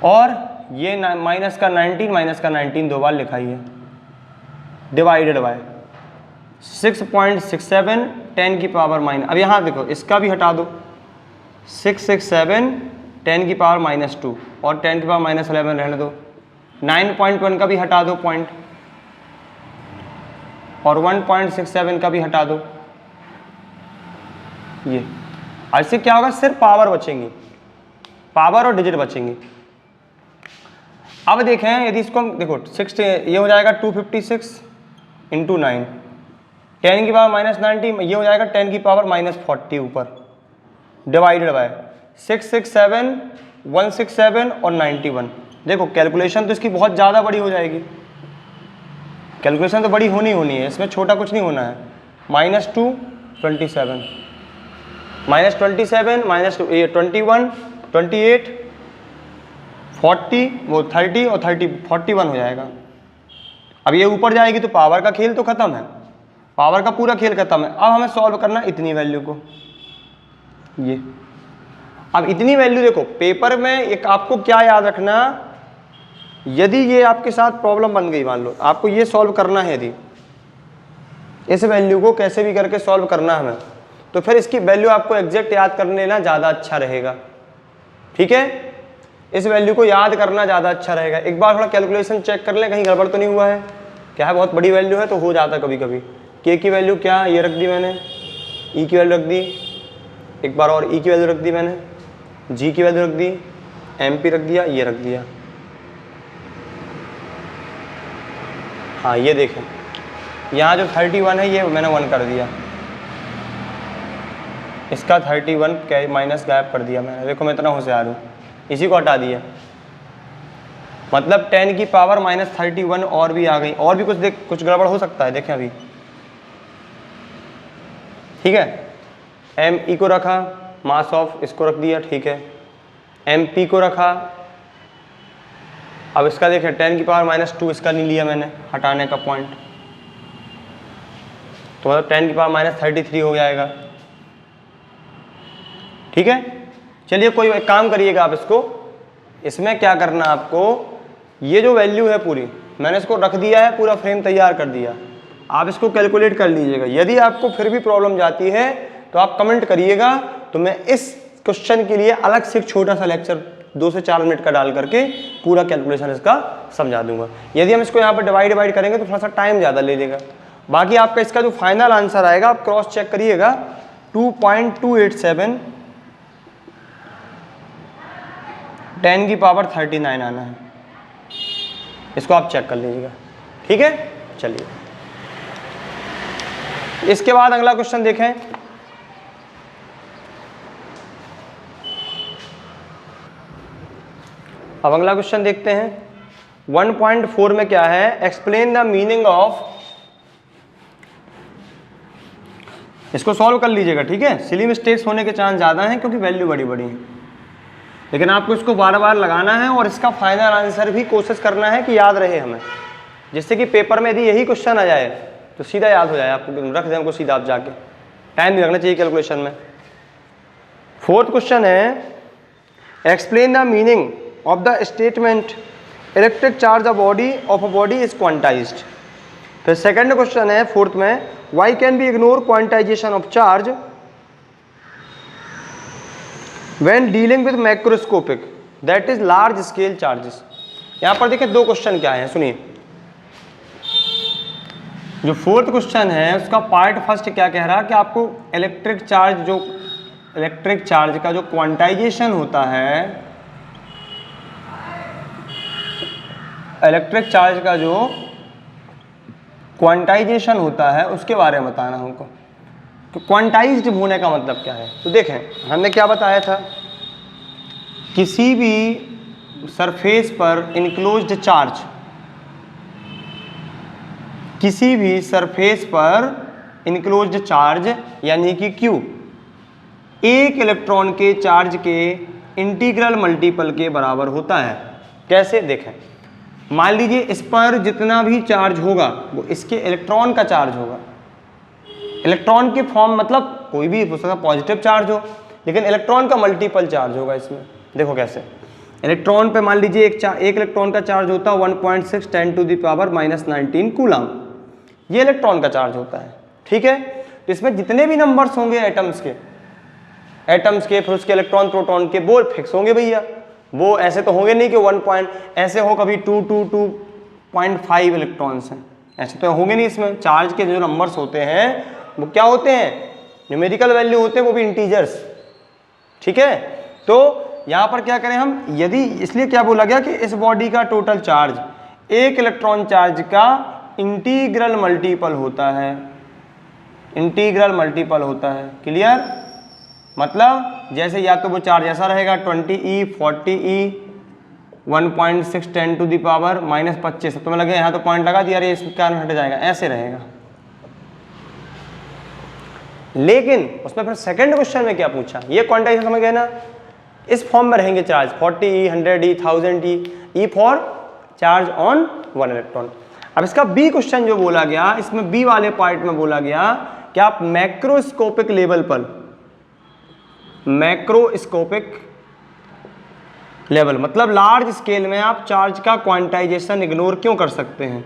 [SPEAKER 1] और ये माइनस का 19 दो बार लिखा ही है, डिवाइडेड बाय 6.67 10⁻⁻। अब यहाँ देखो इसका भी हटा दो, 667 10⁻⁻2 और 10⁻⁻11 रहने दो, 9.1 का भी हटा दो पॉइंट, और 1.67 का भी हटा दो। ये ऐसे क्या होगा, सिर्फ पावर बचेंगी, पावर और डिजिट बचेंगी। अब देखें यदि इसको हम देखो 6 ये हो जाएगा 256 इंटू 9 10⁻⁻90, ये हो जाएगा 10⁻⁻40 ऊपर, डिवाइडेड बाय 667 167 और 91। देखो कैलकुलेशन तो इसकी बहुत ज़्यादा बड़ी हो जाएगी, कैलकुलेशन तो बड़ी होनी है, इसमें छोटा कुछ नहीं होना है। -2 27 -27 -2 21 28 40 वो 30 और 30 41 हो जाएगा। अब ये ऊपर जाएगी तो पावर का खेल तो ख़त्म है, पावर का पूरा खेल ख़त्म है। अब हमें सॉल्व करना इतनी वैल्यू को, ये अब इतनी वैल्यू देखो पेपर में एक आपको क्या याद रखना, यदि ये आपके साथ प्रॉब्लम बन गई, मान लो आपको ये सॉल्व करना है, यदि इस वैल्यू को कैसे भी करके सॉल्व करना हमें, तो फिर इसकी वैल्यू आपको एग्जैक्ट याद कर लेना ज़्यादा अच्छा रहेगा। ठीक है, इस वैल्यू को याद करना ज़्यादा अच्छा रहेगा। एक बार थोड़ा कैलकुलेशन चेक कर लें कहीं गड़बड़ तो नहीं हुआ है, क्या है बहुत बड़ी वैल्यू है तो हो जाता कभी कभी। के की वैल्यू क्या ये रख दी मैंने, ई की वैल्यू रख दी, एक बार और ई की वैल्यू रख दी मैंने, जी की वैल्यू रख दी, एम पी रख दिया, ये रख दिया। हाँ ये देखें यहाँ जो 31 है ये मैंने 1 कर दिया, इसका 31 माइनस गायब कर दिया मैंने। देखो मैं इतना होशियार हूँ, इसी को हटा दिया, मतलब 10⁻⁻31 और भी आ गई, और भी कुछ गड़बड़ हो सकता है, देखें अभी। ठीक है, एम ई को रखा, मास ऑफ इसको रख दिया, ठीक है, एम पी को रखा। अब इसका देखें 10⁻⁻2 इसका नहीं लिया मैंने, हटाने का पॉइंट, तो मतलब 10⁻33 हो जाएगा। ठीक है, चलिए कोई एक काम करिएगा आप इसको, इसमें क्या करना आपको, ये जो वैल्यू है पूरी मैंने इसको रख दिया है, पूरा फ्रेम तैयार कर दिया, आप इसको कैलकुलेट कर लीजिएगा। यदि आपको फिर भी प्रॉब्लम जाती है तो आप कमेंट करिएगा, तो मैं इस क्वेश्चन के लिए अलग से एक छोटा सा लेक्चर 2 से 4 मिनट का डाल करके पूरा कैलकुलेशन इसका समझा दूंगा। यदि हम इसको यहाँ पर डिवाइड करेंगे तो थोड़ा सा टाइम ज़्यादा ले लेगा। बाकी आपका इसका जो फाइनल आंसर आएगा आप क्रॉस चेक करिएगा, 2.287 10⁻39 आना है, इसको आप चेक कर लीजिएगा। ठीक है, चलिए इसके बाद अगला क्वेश्चन देखें। अब अगला क्वेश्चन देखते हैं 1.4 में क्या है, एक्सप्लेन द मीनिंग ऑफ, इसको सॉल्व कर लीजिएगा। ठीक है, सिली मिस्टेक्स होने के चांस ज़्यादा हैं क्योंकि वैल्यू बड़ी बड़ी है, लेकिन आपको इसको बार बार लगाना है और इसका फाइनल आंसर भी कोशिश करना है कि याद रहे हमें, जिससे कि पेपर में यदि यही क्वेश्चन आ जाए तो सीधा याद हो जाए, आपको रख दें उनको सीधा आप जाके, टाइम नहीं लगना चाहिए कैलकुलेशन में। 4th क्वेश्चन है, explain the meaning of the statement electric charge a body of a body is quantized. फिर सेकंड क्वेश्चन है फोर्थ में, why can be ignore quantization of charge when dealing with macroscopic that is large scale charges. यहां पर देखिए दो question क्या है, सुनिए। जो फोर्थ क्वेश्चन है उसका पार्ट फर्स्ट क्या कह रहा है कि आपको इलेक्ट्रिक चार्ज का जो क्वांटाइजेशन होता है, इलेक्ट्रिक चार्ज का जो क्वांटाइजेशन होता है उसके बारे में बताना हमको। तो क्वांटाइज्ड होने का मतलब क्या है? तो देखें हमने क्या बताया था, किसी भी सरफेस पर इनक्लोज्ड चार्ज, किसी भी सरफेस पर इनक्लोज्ड चार्ज यानी कि Q एक इलेक्ट्रॉन के चार्ज के इंटीग्रल मल्टीपल के बराबर होता है। कैसे? देखें, मान लीजिए इस पर जितना भी चार्ज होगा वो इसके इलेक्ट्रॉन का चार्ज होगा। इलेक्ट्रॉन के फॉर्म मतलब कोई भी हो सकता, पॉजिटिव चार्ज हो, लेकिन इलेक्ट्रॉन का मल्टीपल चार्ज होगा इसमें। देखो कैसे, इलेक्ट्रॉन पे मान लीजिए एक इलेक्ट्रॉन का चार्ज होता है 1.6 10 - 19 कूलम, ये इलेक्ट्रॉन का चार्ज होता है। ठीक है, तो इसमें जितने भी नंबर्स होंगे एटम्स के फिर उसके इलेक्ट्रॉन प्रोटॉन के, वो फिक्स होंगे भैया। वो ऐसे तो होंगे नहीं कि 1 पॉइंट ऐसे हो, कभी 2.5 इलेक्ट्रॉन्स हैं, ऐसे तो होंगे नहीं। इसमें चार्ज के जो नंबर्स होते हैं वो क्या होते हैं, न्यूमेरिकल वैल्यू होते हैं, वो भी इंटीजर्स। ठीक है, तो यहाँ पर क्या करें हम, यदि इसलिए क्या बोला गया कि इस बॉडी का टोटल चार्ज एक इलेक्ट्रॉन चार्ज का इंटीग्रल मल्टीपल होता है, इंटीग्रल मल्टीपल होता है। क्लियर? मतलब जैसे या तो वो चार्ज ऐसा रहेगा 20e 40e 1.6 10 - 25, तो मैं लगे यहाँ तो पॉइंट लगा दिया, अरे इसका हट जाएगा, ऐसे रहेगा। लेकिन उसमें फिर सेकंड क्वेश्चन में क्या पूछा, ये क्वांटाइजेशन समझ गए ना, इस फॉर्म में रहेंगे charge 40e 100e 1000e, E for charge on 1 electron. अब इसका बी क्वेश्चन जो बोला गया, इसमें बी वाले पार्ट में बोला गया कि आप मैक्रोस्कोपिक लेवल पर, मैक्रोस्कोपिक लेवल मतलब लार्ज स्केल में आप चार्ज का क्वांटाइजेशन इग्नोर क्यों कर सकते हैं,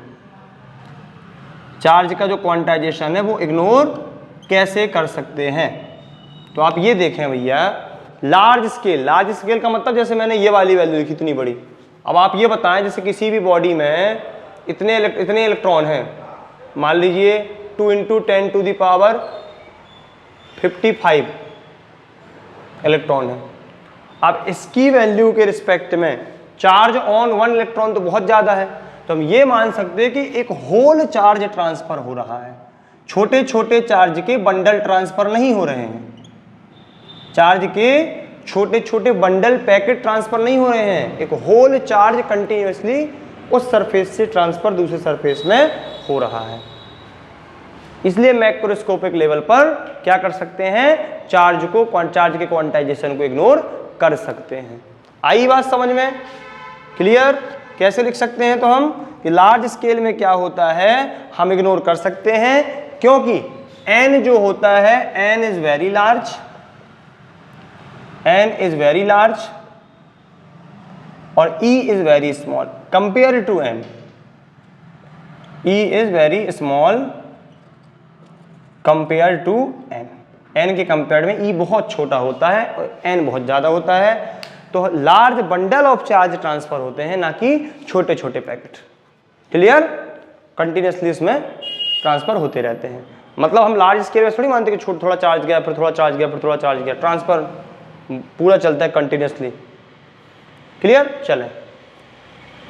[SPEAKER 1] चार्ज का जो क्वांटाइजेशन है वो इग्नोर कैसे कर सकते हैं। तो आप ये देखें भैया, लार्ज स्केल का मतलब जैसे मैंने ये वाली वैल्यू लिखी इतनी बड़ी। अब आप ये बताएं जैसे किसी भी बॉडी में इतने इलेक्ट्रॉन हैं, मान लीजिए 2 × 10⁵ इलेक्ट्रॉन है। अब इसकी वैल्यू के रिस्पेक्ट में चार्ज ऑन 1 इलेक्ट्रॉन तो बहुत ज़्यादा है, तो हम ये मान सकते हैं कि एक होल चार्ज ट्रांसफर हो रहा है, छोटे छोटे चार्ज के बंडल ट्रांसफर नहीं हो रहे हैं, चार्ज के छोटे छोटे बंडल पैकेट ट्रांसफर नहीं हो रहे हैं, एक होल चार्ज कंटिन्यूसली उस सरफेस से ट्रांसफर दूसरे सरफेस में हो रहा है। इसलिए मैक्रोस्कोपिक लेवल पर क्या कर सकते हैं, चार्ज के क्वांटाइजेशन को इग्नोर कर सकते हैं। आई बात समझ में? क्लियर? कैसे लिख सकते हैं तो हम कि लार्ज स्केल में क्या होता है हम इग्नोर कर सकते हैं, क्योंकि n जो होता है n इज वेरी लार्ज और e is very small compare to n। e is very small compare to n के कंपेयर में e बहुत छोटा होता है और n बहुत ज़्यादा होता है। तो large bundle of charge transfer होते हैं, ना कि छोटे छोटे पैकेट। क्लियर? कंटिन्यूसली इसमें ट्रांसफर होते रहते हैं। मतलब हम लार्ज स्केल में थोड़ी मानते कि थोड़ा चार्ज गया फिर थोड़ा चार्ज गया फिर थोड़ा चार्ज गया, ट्रांसफर पूरा चलता है कंटिन्यूसली। क्लियर? चलें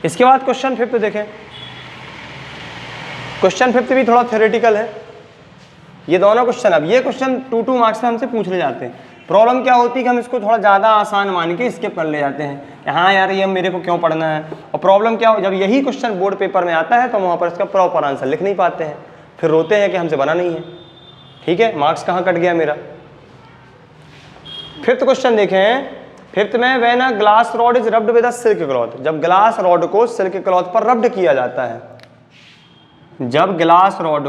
[SPEAKER 1] इसके बाद क्वेश्चन 5 देखें। क्वेश्चन 5 भी थोड़ा थ्योरेटिकल है ये दोनों क्वेश्चन। अब ये क्वेश्चन 2 मार्क्स में हमसे पूछ ले जाते हैं। प्रॉब्लम क्या होती है कि हम इसको थोड़ा ज़्यादा आसान मान के स्किप कर ले जाते हैं कि हाँ यार ये मेरे को क्यों पढ़ना है। और प्रॉब्लम क्या हो, जब यही क्वेश्चन बोर्ड पेपर में आता है तो हम वहाँ पर इसका प्रॉपर आंसर लिख नहीं पाते हैं, फिर रोते हैं कि हमसे बना नहीं है। ठीक है, मार्क्स कहाँ कट गया मेरा। 5th क्वेश्चन देखें। 5th में when a glass rod is rubbed with a silk cloth, जब ग्लास रॉड को सिल्क क्लॉथ पर रब्ड किया जाता है, जब ग्लास रॉड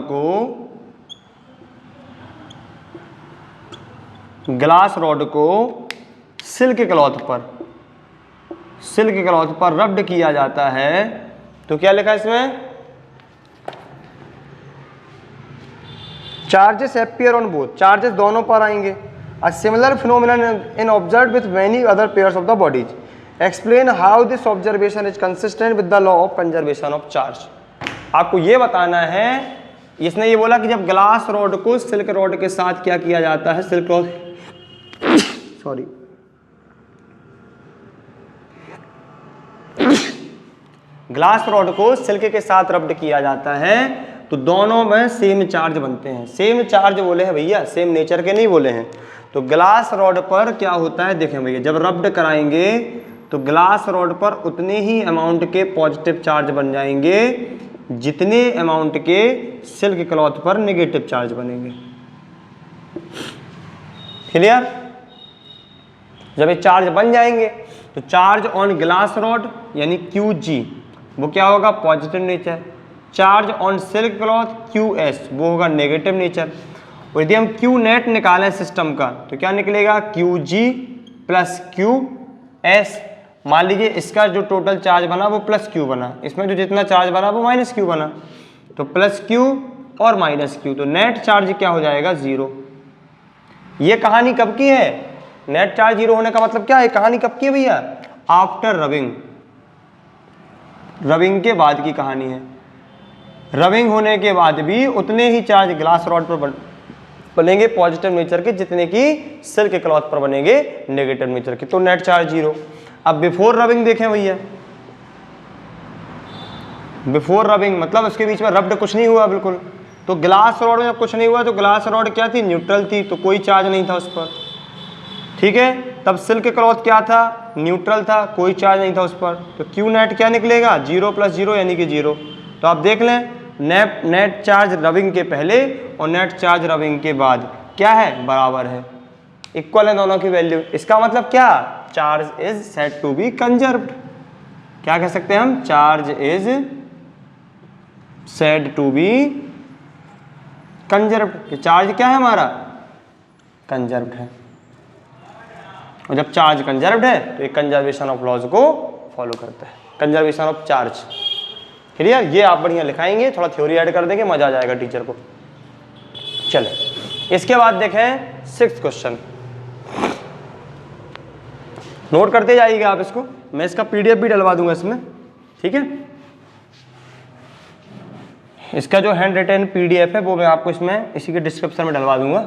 [SPEAKER 1] को सिल्क क्लॉथ पर सिल्क क्लॉथ पर रब्ड किया जाता है तो क्या लिखा है इसमें, charges appear on both, charges दोनों पर आएंगे। A similar phenomenon in observed with many other pairs of the bodies, explain how this observation is consistent with the law of conservation of charge. आपको ये बताना है, इसने ये बोला कि जब ग्लास रॉड को सिल्क रॉड के साथ क्या किया जाता है, silk rod sorry glass rod को सिल्क के साथ रब्ड किया जाता है तो दोनों में सेम चार्ज बनते हैं। सेम चार्ज बोले हैं भैया, सेम नेचर के नहीं बोले हैं। तो ग्लास रॉड पर क्या होता है देखें भैया, जब रब्ड कराएंगे तो ग्लास रॉड पर उतने ही अमाउंट के पॉजिटिव चार्ज बन जाएंगे जितने अमाउंट के सिल्क क्लॉथ पर नेगेटिव चार्ज बनेंगे। क्लियर? जब ये चार्ज बन जाएंगे तो चार्ज ऑन ग्लास रॉड यानी QG वो क्या होगा, positive nature. Charge on silk cloth QS वो होगा नेगेटिव नेचर। और यदि हम Q नेट निकालें सिस्टम का तो क्या निकलेगा, QG प्लस QS। मान लीजिए इसका जो टोटल चार्ज बना वो प्लस Q बना, इसमें जो जितना चार्ज बना वो माइनस Q बना, तो प्लस Q और माइनस Q, तो नेट चार्ज क्या हो जाएगा, 0। ये कहानी कब की है, नेट चार्ज 0 होने का मतलब क्या है, कहानी कब की है भैया, आफ्टर रबिंग, रबिंग के बाद की कहानी है। रबिंग होने के बाद भी उतने ही चार्ज ग्लास रॉड पर बनेंगे पॉजिटिव नेचर के जितने की सिल्क क्लॉथ पर बनेंगे नेगेटिव नेचर के, तो नेट चार्ज 0। अब बिफोर रबिंग देखें भैया, बिफोर रबिंग मतलब उसके बीच में रब्ड कुछ नहीं हुआ बिल्कुल। तो ग्लास रॉड में जब कुछ नहीं हुआ तो ग्लास रॉड क्या थी, न्यूट्रल थी, तो कोई चार्ज नहीं था उस पर। ठीक है, तब सिल्क क्लॉथ क्या था, न्यूट्रल था, कोई चार्ज नहीं था उस पर। तो क्यू नेट क्या निकलेगा, 0 प्लस 0 यानी कि 0। तो आप देख लें नेट चार्ज रबिंग के पहले और नेट चार्ज रबिंग के बाद क्या है, बराबर है, इक्वल है दोनों की वैल्यू। इसका मतलब क्या, charge is said to be conserved. क्या कह सकते हैं हम, charge is said to be conserved. Charge क्या है हमारा, कंजर्व्ड है। और जब चार्ज कंजर्व्ड है तो एक कंजर्वेशन ऑफ लॉज को फॉलो करता है, कंजर्वेशन ऑफ चार्ज। क्लियर? ये आप बढ़िया लिखाएंगे, थोड़ा थ्योरी ऐड कर देंगे, मजा आ जाएगा टीचर को। चले इसके बाद देखें 6th क्वेश्चन, नोट करते जाइएगा आप इसको, मैं इसका PDF भी डलवा दूंगा इसमें। ठीक है, इसका जो हैंड रिटन PDF है वो मैं आपको इसमें इसी के डिस्क्रिप्शन में डलवा दूंगा।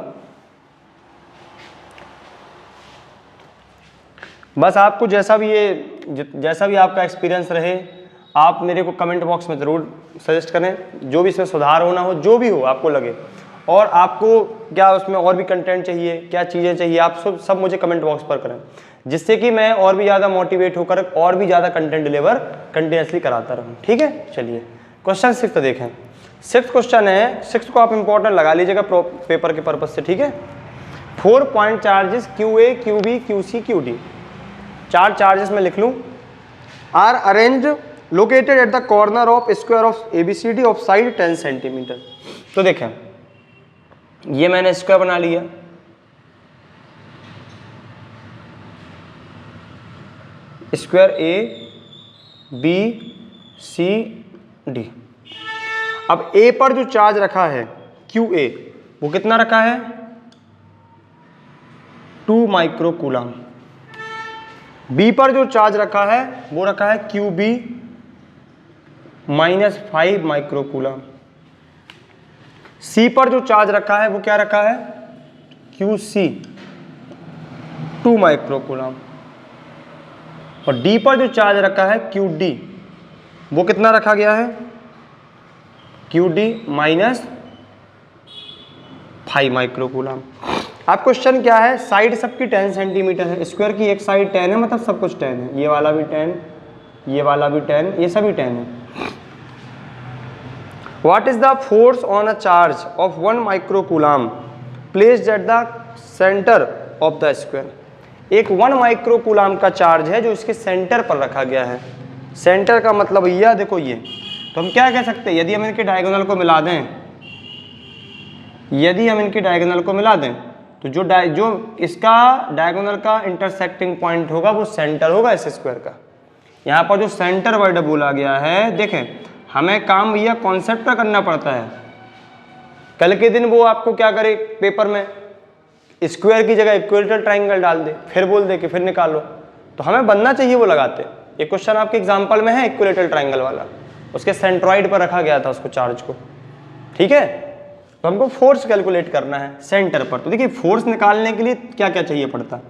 [SPEAKER 1] बस आपको जैसा भी आपका एक्सपीरियंस रहे आप मेरे को कमेंट बॉक्स में ज़रूर सजेस्ट करें, जो भी इसमें सुधार होना हो, जो भी हो आपको लगे, और आपको क्या उसमें और भी कंटेंट चाहिए, क्या चीज़ें चाहिए, आप सब मुझे कमेंट बॉक्स पर करें, जिससे कि मैं और भी ज़्यादा मोटिवेट होकर और भी ज़्यादा कंटेंट डिलीवर कंटिन्यूसली कराता रहूँ। ठीक है, चलिए क्वेश्चन 6 देखें। 6th क्वेश्चन है, 6 को आप इंपॉर्टेंट लगा लीजिएगा पेपर के पर्पज से। ठीक है, 4 point charges QA QB QC QD, 4 charges में लिख लूँ, are arrange located at the corner of square of ABCD of side 10 centimetre. तो देखें ये मैंने स्क्वायर बना लिया, स्क्वायर ABCD। अब A पर जो चार्ज रखा है QA वो कितना रखा है, 2 माइक्रोकूलम। B पर जो चार्ज रखा है वो रखा है QB -5 माइक्रोकूलम। C पर जो चार्ज रखा है वो क्या रखा है, QC 2 माइक्रोकूलम। और D पर जो चार्ज रखा है QD वो कितना रखा गया है, QD -5 माइक्रोकूलम। अब क्वेश्चन क्या है, साइड सबकी 10 सेंटीमीटर है, स्क्वायर की एक साइड 10 है, मतलब सब कुछ 10 है, ये वाला भी 10, ये वाला भी 10, ये सभी 10 है। What is the force on a charge of 1 microcoulomb placed at the center of the square? एक 1 माइक्रोकूलम का चार्ज है जो इसके सेंटर पर रखा गया है। सेंटर का मतलब यह देखो, ये तो हम क्या कह सकते हैं, यदि हम इनके डायगोनल को मिला दें, यदि हम इनके डायगोनल को मिला दें तो जो इसका डायगोनल का इंटरसेक्टिंग पॉइंट होगा वो सेंटर होगा इस स्क्वायर का। यहाँ पर जो सेंटर वर्ड बोला गया है, देखें हमें काम भैया कॉन्सेप्ट पर करना पड़ता है। कल के दिन वो आपको क्या करे पेपर में, स्क्वायर की जगह इक्विलेटरल ट्राइंगल डाल दे, फिर बोल दे कि फिर निकालो, तो हमें बनना चाहिए वो लगाते। ये क्वेश्चन आपके एग्जाम्पल में है इक्विलेटरल ट्राइंगल वाला, उसके सेंट्रॉइड पर रखा गया था उसको चार्ज को, ठीक है। तो हमको फोर्स कैलकुलेट करना है सेंटर पर। तो देखिए फोर्स निकालने के लिए क्या क्या चाहिए पड़ता,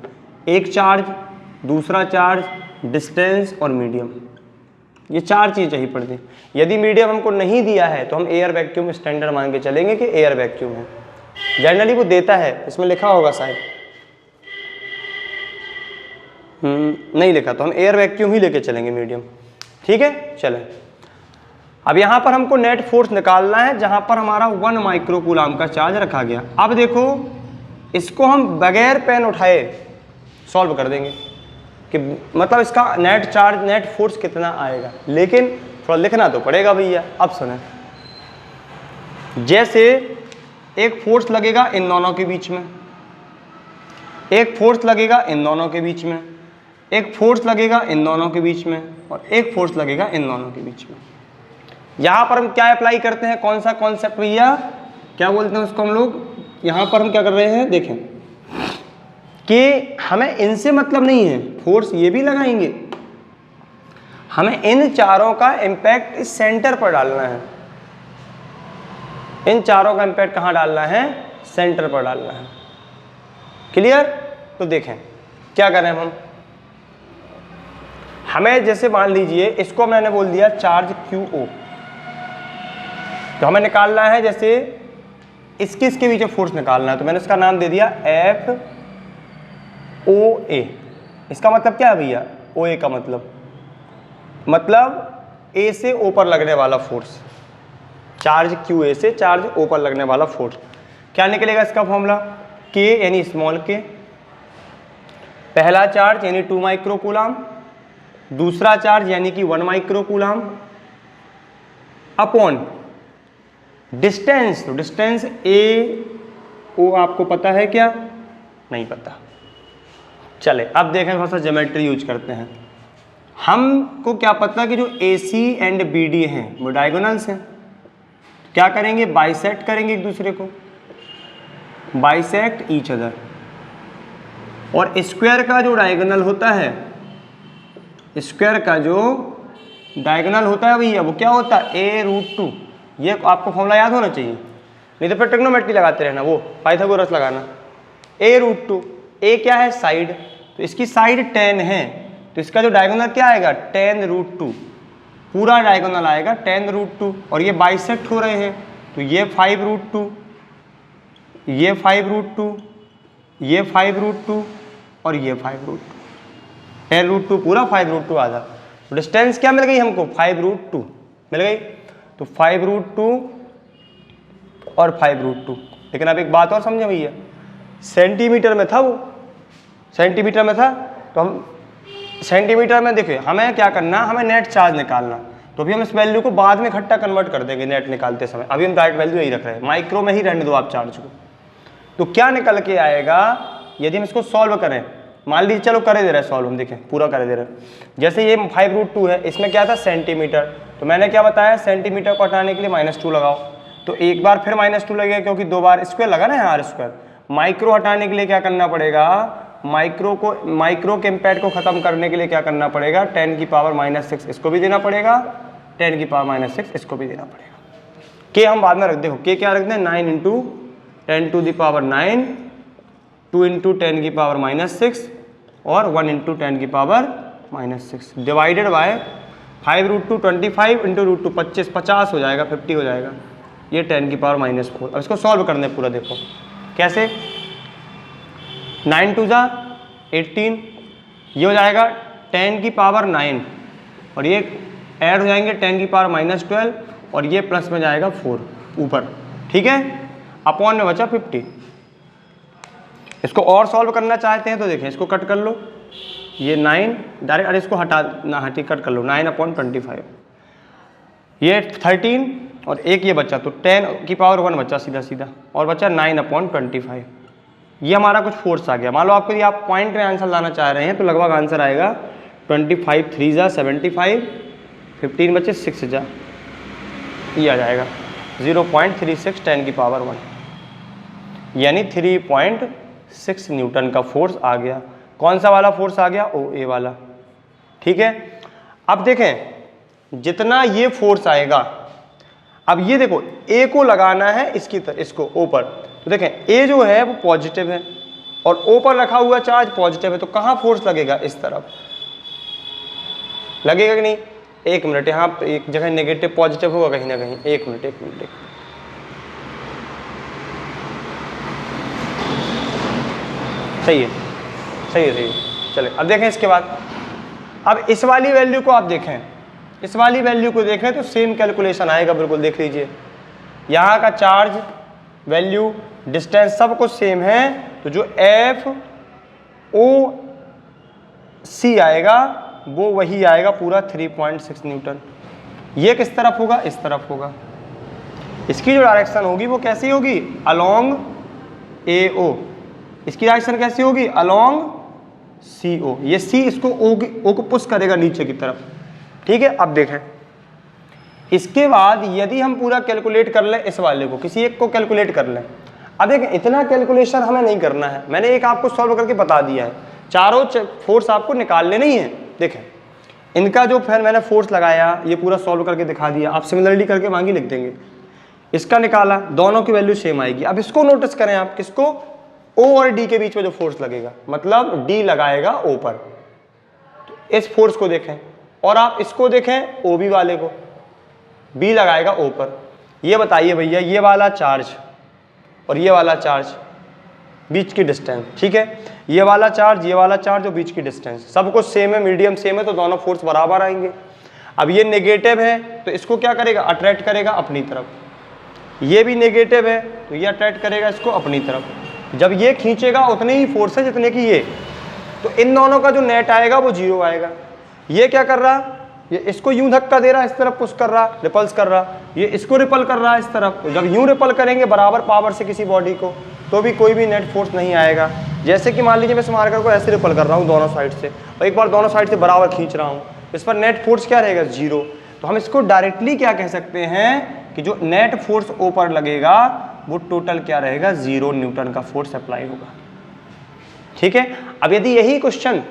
[SPEAKER 1] एक चार्ज, दूसरा चार्ज, डिस्टेंस और मीडियम, ये 4 चीज़ चाहिए पड़ती। यदि मीडियम हमको नहीं दिया है तो हम एयर वैक्यूम स्टैंडर्ड मान के चलेंगे कि एयर वैक्यूम है, जनरली वो देता है, इसमें लिखा होगा शायद, नहीं लिखा, तो हम एयर वैक्यूम ही लेके चलेंगे मीडियम, ठीक है। चलें, अब यहाँ पर हमको नेट फोर्स निकालना है जहाँ पर हमारा 1 माइक्रो कूलाम का चार्ज रखा गया। अब देखो इसको हम बगैर पेन उठाए सॉल्व कर देंगे कि मतलब इसका नेट चार्ज, नेट फोर्स कितना आएगा, लेकिन थोड़ा लिखना तो पड़ेगा भैया। अब सुने, जैसे एक फोर्स लगेगा इन दोनों के बीच में, एक फोर्स लगेगा इन दोनों के बीच में, एक फोर्स लगेगा इन दोनों के बीच में, और एक फोर्स लगेगा इन दोनों के बीच में। यहाँ पर हम क्या अप्लाई करते हैं, कौन सा कॉन्सेप्ट भैया, क्या बोलते हैं उसको हम लोग, यहाँ पर हम क्या कर रहे हैं, देखें कि हमें इनसे मतलब नहीं है, फोर्स ये भी लगाएंगे, हमें इन चारों का इम्पैक्ट इस सेंटर पर डालना है। इन चारों का इम्पैक्ट कहाँ डालना है, सेंटर पर डालना है। क्लियर। तो देखें क्या करें हम, हमें जैसे मान लीजिए इसको मैंने बोल दिया चार्ज QO, तो हमें निकालना है जैसे इसके बीच में फोर्स निकालना है, तो मैंने इसका नाम दे दिया FOA। इसका मतलब क्या है भैया, OA का मतलब A से O पर लगने वाला फोर्स, चार्ज QA से चार्ज O पर लगने वाला फोर्स। क्या निकलेगा इसका फॉर्मूला, K यानी स्मॉल k, पहला चार्ज यानी 2 माइक्रो कूलाम, दूसरा चार्ज यानी कि 1 माइक्रो कूलाम, अपॉन डिस्टेंस। तो डिस्टेंस AO आपको पता है क्या, नहीं पता। चले अब देखें, थोड़ा सा ज्योमेट्री यूज करते हैं। हमको क्या पता कि जो AC एंड BD हैं वो डायगोनल्स हैं, क्या करेंगे, बाइसेक्ट करेंगे एक दूसरे को, बाइसेक्ट ईच अदर। और स्क्वायर का जो डायगोनल होता है, स्क्वायर का जो डायगोनल होता है भैया वो क्या होता है, A√2। ये आपको फॉर्मूला याद होना चाहिए, नहीं तो फिर ट्रिग्नोमेट्री लगाते रहना, वो पाइथागोरस लगाना। A√2, A क्या है, साइड, तो इसकी साइड 10 है, तो इसका जो डायगोनल क्या आएगा, 10√2, पूरा डायगोनल आएगा 10√2। और ये बाइसेक्ट हो रहे हैं, तो ये 5√2, ये 5√2, ये 5√2 और ये 5√2, 10√2 पूरा, 5√2 आधा। तो डिस्टेंस क्या मिल गई हमको, 5√2 मिल गई। तो 5√2 और 5√2। लेकिन अब एक बात और समझे भैया, सेंटीमीटर में था वो, सेंटीमीटर में था, तो हम सेंटीमीटर में देखिए हमें क्या करना, हमें नेट चार्ज निकालना। तो अभी हम इस वैल्यू को बाद में इकट्ठा कन्वर्ट कर देंगे नेट निकालते समय, अभी हम डायरेक्ट वैल्यू यही रख रहे हैं, माइक्रो में ही रहने दो आप चार्ज को। तो क्या निकल के आएगा यदि हम इसको सॉल्व करें, मान लीजिए चलो करे दे रहे हैं सॉल्व, हम देखें पूरा करे दे रहे हैं। जैसे ये 5√2 है, इसमें क्या था सेंटीमीटर, तो मैंने क्या बताया, सेंटीमीटर को हटाने के लिए -2 लगाओ, तो एक बार फिर -2 लगेगा क्योंकि 2 बार स्क्वायर लगा ना है, R स्क्वायर। माइक्रो हटाने के लिए क्या करना पड़ेगा, माइक्रो के इम्पैक्ट को खत्म करने के लिए क्या करना पड़ेगा, 10⁻⁻6 इसको भी देना पड़ेगा, 10⁻⁻6 इसको भी देना पड़ेगा। के हम बाद में रख, देखो के क्या रख दें, 9 × 10⁹, 2 × 10⁻⁻6 और 1 × 10⁻⁻6 डिवाइडेड बाय 5√2, 25 × √2 25, 50 हो जाएगा, 50 हो जाएगा, ये 10⁻⁻4। अब इसको सॉल्व करने पूरा, देखो कैसे, 9 × 2 = 18, ये हो जाएगा 10⁻9 और ये ऐड हो जाएंगे 10⁻12 और ये प्लस में जाएगा 4 ऊपर, ठीक है, अपॉन में बचा 50। इसको और सॉल्व करना चाहते हैं तो देखें, इसको कट कर लो, ये 9 डायरेक्ट, अरे इसको हटा ना, हटी कट कर लो, 9/25, ये 13 और एक ये बचा, तो 10⁻1 बचा सीधा सीधा, और बचा 9/25। ये हमारा कुछ फोर्स आ गया। मान लो आपको, यदि आप पॉइंट में आंसर लाना चाह रहे हैं तो लगभग आंसर आएगा 25 3 जा 75, 15 बचे 6 जा, ये आ जाएगा 0.36 10 की पावर 1, यानी 3.6 न्यूटन का फोर्स आ गया। कौन सा वाला फोर्स आ गया? ओ ए वाला। ठीक है, अब देखें जितना ये फोर्स आएगा, अब ये देखो ए को लगाना है इसकी तरह, इसको ओ पर, तो देखें ए जो है वो पॉजिटिव है और ओ पर रखा हुआ चार्ज पॉजिटिव है, तो कहाँ फोर्स लगेगा? इस तरफ लगेगा कि नहीं? एक मिनट, यहाँ एक जगह नेगेटिव पॉजिटिव होगा कहीं ना कहीं, एक मिनट। सही है। चले अब देखें इसके बाद, अब इस वाली वैल्यू को आप देखें, इस वाली वैल्यू को देखें तो सेम कैलकुलेशन आएगा, बिल्कुल देख लीजिए। यहाँ का चार्ज, वैल्यू, डिस्टेंस सब कुछ सेम है, तो जो एफ ओ सी आएगा वो वही आएगा पूरा 3.6 न्यूटन। ये किस तरफ होगा? इस तरफ होगा। इसकी जो डायरेक्शन होगी वो कैसी होगी? अलोंग ए ओ। इसकी डायरेक्शन कैसी होगी? अलोंग सी ओ। ये सी इसको ओ को पुश करेगा नीचे की तरफ। ठीक है, अब देखें इसके बाद यदि हम पूरा कैलकुलेट कर लें, इस वाले को किसी एक को कैलकुलेट कर लें। अब देखें इतना कैलकुलेशन हमें नहीं करना है, मैंने एक आपको सॉल्व करके बता दिया है, चारों फोर्स आपको निकालने नहीं है। देखें इनका जो फिर मैंने फोर्स लगाया, ये पूरा सॉल्व करके दिखा दिया, आप सिमिलरली करके मांगी लिख देंगे। इसका निकाला, दोनों की वैल्यू सेम आएगी। अब इसको नोटिस करें आप, किसको? ओ और डी के बीच में जो फोर्स लगेगा, मतलब डी लगाएगा ओ पर, तो इस फोर्स को देखें। और आप इसको देखें ओ बी वाले को, बी लगाएगा ओ पर। ये बताइए भैया, ये वाला चार्ज और ये वाला चार्ज, बीच की डिस्टेंस, ठीक है, ये वाला चार्ज और बीच की डिस्टेंस सब कुछ सेम है, मीडियम सेम है, तो दोनों फोर्स बराबर आएंगे। अब ये नेगेटिव है तो इसको क्या करेगा? अट्रैक्ट करेगा अपनी तरफ। ये भी नेगेटिव है तो ये अट्रैक्ट करेगा इसको अपनी तरफ। जब ये खींचेगा उतने ही फोर्स है जितने की ये, तो इन दोनों का जो नेट आएगा वो 0 आएगा। ये क्या कर रहा? ये इसको यूं धक्का दे रहा है, इस तरफ पुश कर रहा, रिपल्स कर रहा, ये इसको रिपल कर रहा है इस तरफ। तो जब यूं रिपल करेंगे बराबर पावर से किसी बॉडी को, तो भी कोई भी नेट फोर्स नहीं आएगा। जैसे कि मान लीजिए मैं इस मार्कर को ऐसे रिपल कर रहा हूँ दोनों साइड से, और एक बार दोनों साइड से बराबर खींच रहा हूँ, इस पर नेट फोर्स क्या रहेगा? 0। तो हम इसको डायरेक्टली क्या कह सकते हैं कि जो नेट फोर्स ओ पर लगेगा वो टोटल क्या रहेगा? 0 न्यूटन का फोर्स अप्लाई होगा। ठीक है, अब यदि यही क्वेश्चन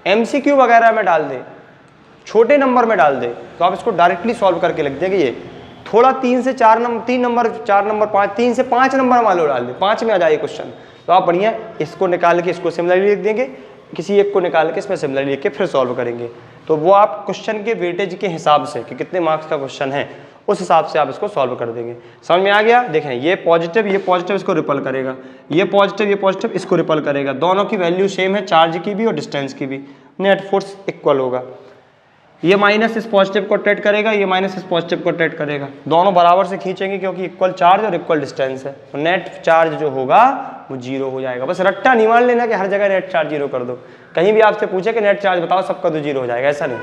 [SPEAKER 1] MCQ वगैरह में डाल दे, छोटे नंबर में डाल दे, तो आप इसको डायरेक्टली सॉल्व करके लिख देंगे। ये थोड़ा 3 से 4 नंबर, 3 नंबर, 4 नंबर, 5, 3 से 5 नंबर मान लो डाल दे, 5 में आ जाए क्वेश्चन, तो आप बढ़िया इसको निकाल के इसको सिमिलरली लिख देंगे, किसी एक को निकाल के इसमें सिमिलरली लिख के फिर सॉल्व करेंगे। तो वो आप क्वेश्चन के वेटेज के हिसाब से कि कितने मार्क्स का क्वेश्चन है उस हिसाब से आप इसको सॉल्व कर देंगे। समझ में आ गया? देखें ये पॉजिटिव इसको रिपल करेगा, ये पॉजिटिव इसको रिपल करेगा, दोनों की वैल्यू सेम है, चार्ज की भी और डिस्टेंस की भी, नेट फोर्स इक्वल होगा। ये माइनस इस पॉजिटिव को अट्रैक्ट करेगा, ये माइनस इस पॉजिटिव को अट्रैक्ट करेगा, दोनों बराबर से खींचेंगे क्योंकि इक्वल चार्ज और इक्वल डिस्टेंस है, तो नेट चार्ज जो होगा वो 0 हो जाएगा। बस रट्टा नहीं मान लेना कि हर जगह नेट चार्ज 0 कर दो, कहीं भी आपसे पूछे कि नेट चार्ज बताओ, सबका तो 0 हो जाएगा, ऐसा नहीं।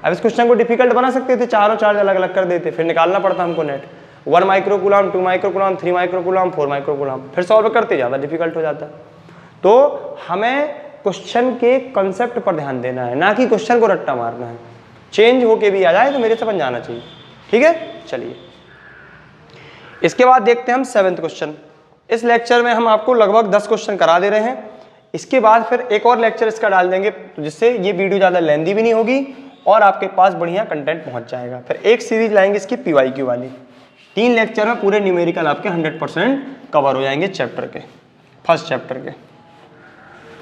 [SPEAKER 1] अब इस क्वेश्चन को डिफिकल्ट बना सकते थे, चारों चार्ज अलग अलग कर देते, फिर निकालना पड़ता हमको net, 1 microcoulomb, 2 microcoulomb, 3 microcoulomb, 4 microcoulomb, फिर सॉल्व करते ज़्यादा डिफिकल्ट हो जाता है। तो हमें क्वेश्चन के कंसेप्ट पर ध्यान देना है, ना कि क्वेश्चन को रट्टा मारना है। चेंज होके भी आ जाए तो मेरे से बन जाना चाहिए। ठीक है, चलिए इसके बाद देखते हैं हम 7th क्वेश्चन। इस लेक्चर में हम आपको लगभग 10 क्वेश्चन करा दे रहे हैं, इसके बाद फिर एक और लेक्चर इसका डाल देंगे, तो जिससे ये वीडियो ज़्यादा लेंदी भी नहीं होगी और आपके पास बढ़िया कंटेंट पहुंच जाएगा। फिर एक सीरीज लाएंगे इसकी PYQ वाली, 3 लेक्चर में पूरे न्यूमेरिकल आपके 100% कवर हो जाएंगे चैप्टर के, फर्स्ट चैप्टर के।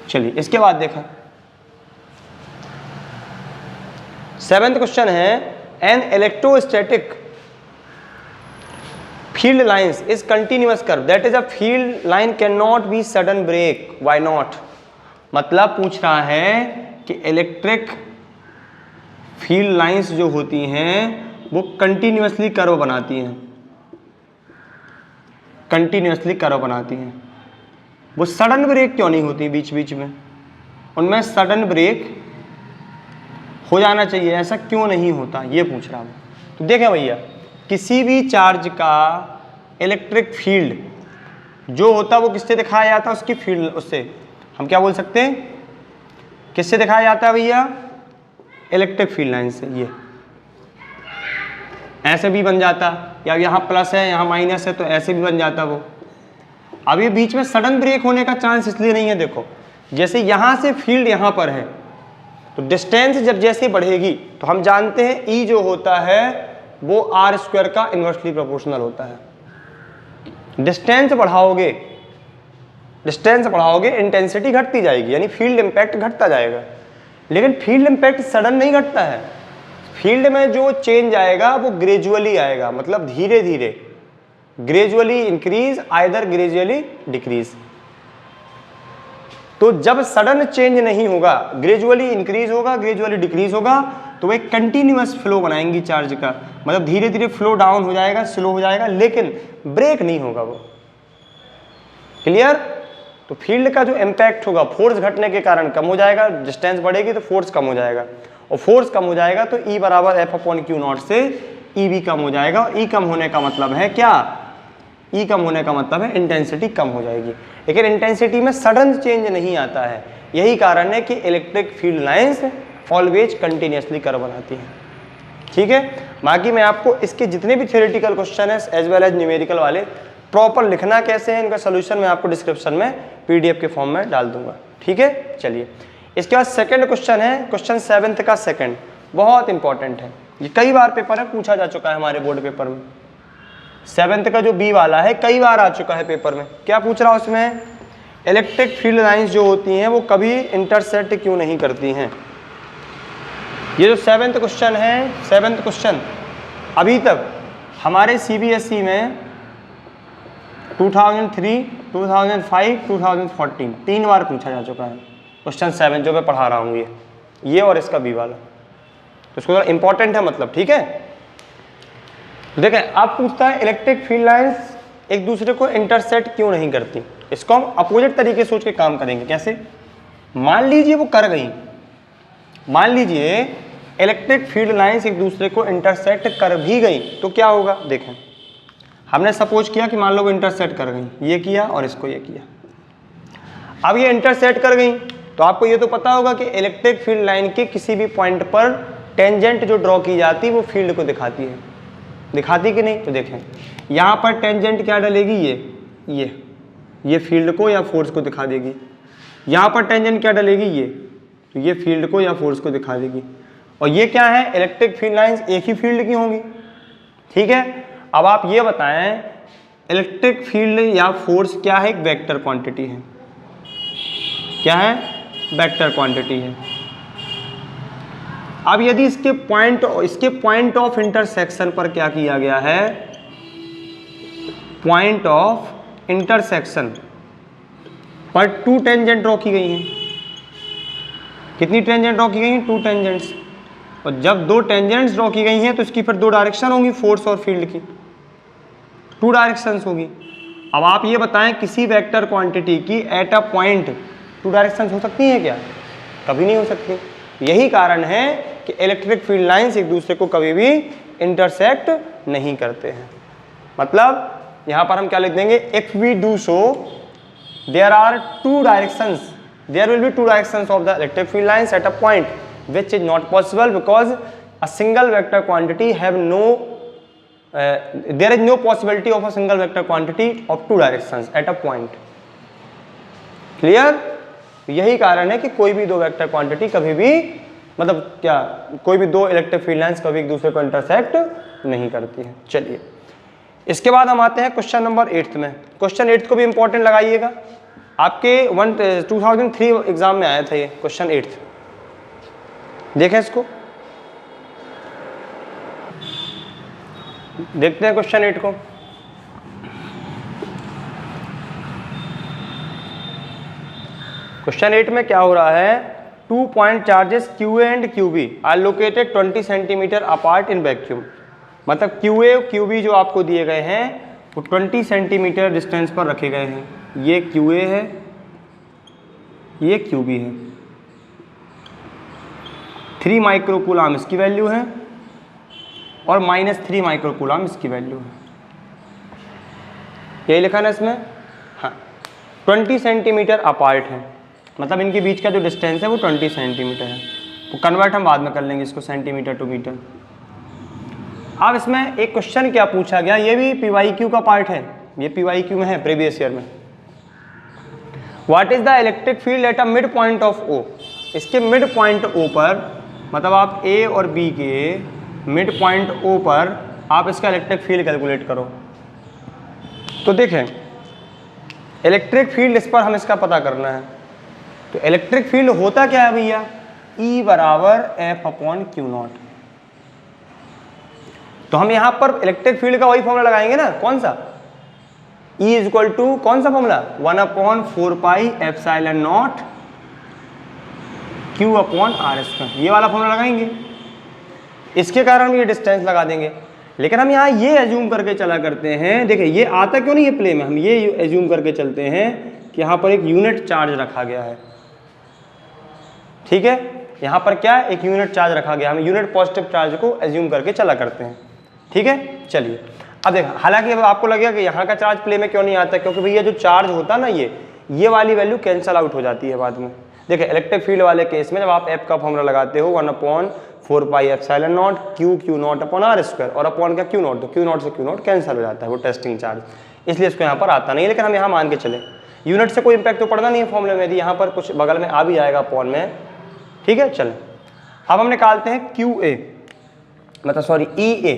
[SPEAKER 1] चलिए इसके बाद देखें 7th क्वेश्चन है, an electrostatic field lines is continuous curve that is a field line can not be sudden break, why not? मतलब पूछ रहा है कि इलेक्ट्रिक फील्ड लाइंस जो होती हैं वो कंटिन्यूअसली कर्व बनाती हैं, कंटिन्यूअसली कर्व बनाती हैं, वो सडन ब्रेक क्यों नहीं होती बीच बीच में? उनमें सडन ब्रेक हो जाना चाहिए, ऐसा क्यों नहीं होता, ये पूछ रहा हूँ। तो देखें भैया, किसी भी चार्ज का इलेक्ट्रिक फील्ड जो होता है वो किससे दिखाया जाता है? उसकी फील्ड, उससे हम क्या बोल सकते हैं, किससे दिखाया जाता है भैया? इलेक्ट्रिक फील्ड लाइन से। ये ऐसे भी बन जाता, या यहाँ प्लस है यहाँ माइनस है तो ऐसे भी बन जाता वो। अब ये बीच में सडन ब्रेक होने का चांस इसलिए नहीं है, देखो जैसे यहाँ से फील्ड यहाँ पर है तो डिस्टेंस जब जैसे बढ़ेगी तो हम जानते हैं ई जो होता है वो आर स्क्वायर का इन्वर्सली प्रोपोर्शनल होता है। डिस्टेंस बढ़ाओगे इंटेंसिटी घटती जाएगी, यानी फील्ड इम्पैक्ट घटता जाएगा। लेकिन फील्ड इम्पैक्ट सडन नहीं घटता है, फील्ड में जो चेंज आएगा वो ग्रेजुअली आएगा, मतलब धीरे धीरे, gradually increase either gradually decrease. तो जब सडन चेंज नहीं होगा, ग्रेजुअली इंक्रीज होगा ग्रेजुअली डिक्रीज होगा, तो वो एक कंटिन्यूअस फ्लो बनाएंगी चार्ज का, मतलब धीरे धीरे फ्लो डाउन हो जाएगा, स्लो हो जाएगा, लेकिन ब्रेक नहीं होगा वो। क्लियर? तो फील्ड का जो इम्पैक्ट होगा फोर्स घटने के कारण कम हो जाएगा, डिस्टेंस बढ़ेगी तो फोर्स कम हो जाएगा, और फोर्स कम हो जाएगा तो E बराबर F/Q0 से E भी कम हो जाएगा। और E कम होने का मतलब है क्या? E कम होने का मतलब है इंटेंसिटी कम हो जाएगी, लेकिन इंटेंसिटी में सडन चेंज नहीं आता है। यही कारण है कि electric field lines always continuously curve बनाती हैं। ठीक है, बाकी मैं आपको इसके जितने भी थ्योरेटिकल क्वेश्चन है एज वेल एज न्यूमेरिकल वाले प्रॉपर लिखना कैसे है, इनका सोल्यूशन मैं आपको डिस्क्रिप्शन में PDF के फॉर्म में डाल दूंगा। ठीक है, चलिए इसके बाद सेकंड क्वेश्चन है, क्वेश्चन 7th का सेकंड, बहुत इंपॉर्टेंट है, ये कई बार पेपर में पूछा जा चुका है हमारे बोर्ड पेपर में। 7th का जो B वाला है कई बार आ चुका है पेपर में। क्या पूछ रहा है उसमें? इलेक्ट्रिक फील्ड लाइंस जो होती हैं वो कभी इंटरसेक्ट क्यों नहीं करती हैं। ये जो 7th क्वेश्चन है, 7th क्वेश्चन अभी तक हमारे CBSE में 2003, 2005, 2014 3 बार पूछा जा चुका है। क्वेश्चन 7 जो मैं पढ़ा रहा हूँ ये और इसका B वाला, तो इसको थोड़ा इंपॉर्टेंट है मतलब। ठीक है, देखें अब पूछता है इलेक्ट्रिक फील्ड लाइंस एक दूसरे को इंटरसेक्ट क्यों नहीं करती। इसको हम अपोजिट तरीके से सोच के काम करेंगे। कैसे? मान लीजिए वो कर गई, मान लीजिए इलेक्ट्रिक फील्ड लाइंस एक दूसरे को इंटरसेक्ट कर भी गई तो क्या होगा। देखें हमने सपोज किया कि मान लो वो इंटरसेक्ट कर गई, ये किया और इसको ये किया। अब ये इंटरसेक्ट कर गई तो आपको ये तो पता होगा कि इलेक्ट्रिक फील्ड लाइन के किसी भी पॉइंट पर टेंजेंट जो ड्रॉ की जाती है वो फील्ड को दिखाती है, दिखाती कि नहीं। तो देखें यहाँ पर टेंजेंट क्या डालेगी, ये फील्ड को या फोर्स को दिखा देगी। यहाँ पर टेंजेंट क्या डालेगी, तो ये फील्ड को या फोर्स को दिखा देगी। और ये क्या है, इलेक्ट्रिक फील्ड लाइंस एक ही फील्ड की होंगी। ठीक है, अब आप ये बताएं इलेक्ट्रिक फील्ड या फोर्स क्या है? एक वेक्टर क्वांटिटी है। क्या है? वेक्टर क्वांटिटी है। अब यदि इसके पॉइंट ऑफ इंटरसेक्शन पर क्या किया गया है, पॉइंट ऑफ इंटरसेक्शन पर 2 टेंजेंट ड्रॉ की गई हैं। कितनी टेंजेंट ड्रॉ की गई हैं? 2 टेंजेंट्स। और जब 2 टेंजेंट्स ड्रॉ की गई हैं तो इसकी फिर 2 डायरेक्शन होंगी, फोर्स और फील्ड की 2 डायरेक्शंस होगी। अब आप ये बताएं किसी वेक्टर क्वांटिटी की एट अ पॉइंट 2 डायरेक्शंस हो सकती हैं क्या? कभी नहीं हो सकती। यही कारण है कि इलेक्ट्रिक फील्ड लाइंस एक दूसरे को कभी भी इंटरसेक्ट नहीं करते हैं। मतलब यहाँ पर हम क्या लिख देंगे, if we do so there are 2 directions, there will be 2 directions of the electric field lines at a point which is not possible because a single vector quantity have no there is no possibility of a single vector quantity of 2 directions at a point. Clear? यही कारण है कि कोई भी 2 vector quantity कभी भी मतलब क्या कोई भी 2 इलेक्ट्रिक फील्ड लाइंस कभी एक दूसरे को इंटरसेक्ट नहीं करती है। चलिए इसके बाद हम आते हैं क्वेश्चन नंबर 8 में। क्वेश्चन 8 को भी इंपॉर्टेंट लगाइएगा, आपके 2003 एग्जाम में आया था ये क्वेश्चन 8। देखें इसको, देखते हैं क्वेश्चन 8 को। क्वेश्चन 8 में क्या हो रहा है, 2 point charges QA and QB are located 20 centimetre apart in vacuum. मतलब QA और QB जो आपको दिए गए हैं वो 20 सेंटीमीटर डिस्टेंस पर रखे गए हैं। ये QA है, ये QB है। 3 माइक्रोकूलम इसकी वैल्यू है और -3 माइक्रोकूलम इसकी वैल्यू है। यही लिखा ना इसमें, हाँ 20 सेंटीमीटर अपार्ट है, मतलब इनके बीच का जो डिस्टेंस है वो 20 सेंटीमीटर है। कन्वर्ट हम बाद में कर लेंगे इसको सेंटीमीटर टू मीटर। अब इसमें एक क्वेश्चन क्या पूछा गया, ये भी PYQ का पार्ट है, ये PYQ में है प्रीवियस ईयर में। What is the electric field at a mid point of O, इसके मिड पॉइंट O पर, मतलब आप A और B के मिड पॉइंट O पर आप इसका इलेक्ट्रिक फील्ड कैलकुलेट करो। तो देखें इलेक्ट्रिक फील्ड इस पर हम इसका पता करना है। तो इलेक्ट्रिक फील्ड होता क्या है भैया, E बराबर F/Q0। तो हम यहां पर इलेक्ट्रिक फील्ड का वही फॉर्मूला लगाएंगे ना, कौन सा, E इक्वल टू कौन सा फॉर्मूला, 1/4πε0 Q/r², ये वाला फॉर्मूला लगाएंगे। इसके कारण हम ये डिस्टेंस लगा देंगे। लेकिन हम यहाँ ये एज्यूम करके चला करते हैं, देखिए ये आता क्यों नहीं है प्ले में, हम ये एज्यूम करके चलते हैं कि यहाँ पर एक यूनिट चार्ज रखा गया है। ठीक है, यहाँ पर क्या है, एक यूनिट चार्ज रखा गया, हम यूनिट पॉजिटिव चार्ज को एज्यूम करके चला करते हैं। ठीक है, चलिए अब देखो, हालांकि अब आपको लगेगा कि यहाँ का चार्ज प्ले में क्यों नहीं आता, क्योंकि भैया जो चार्ज होता है ना, ये वाली वैल्यू कैंसल आउट हो जाती है बाद में। देखिए इलेक्ट्रिक फील्ड वाले केस में जब आप F का फॉर्मूला लगाते हो 1/4πε0 Q/r², और अपॉन का Q0, तो Q0 से Q0 कैंसिल हो जाता है, वो टेस्टिंग चार्ज, इसलिए इसको यहाँ पर आता नहीं है। लेकिन हम यहाँ मान के चले यूनिट से कोई इंपैक्ट तो पड़ना नहीं है फॉर्मूले में, यदि यहाँ पर कुछ बगल में आ भी जाएगा अपॉन में। ठीक है, चलें अब हम निकालते हैं QA, मतलब सॉरी EA,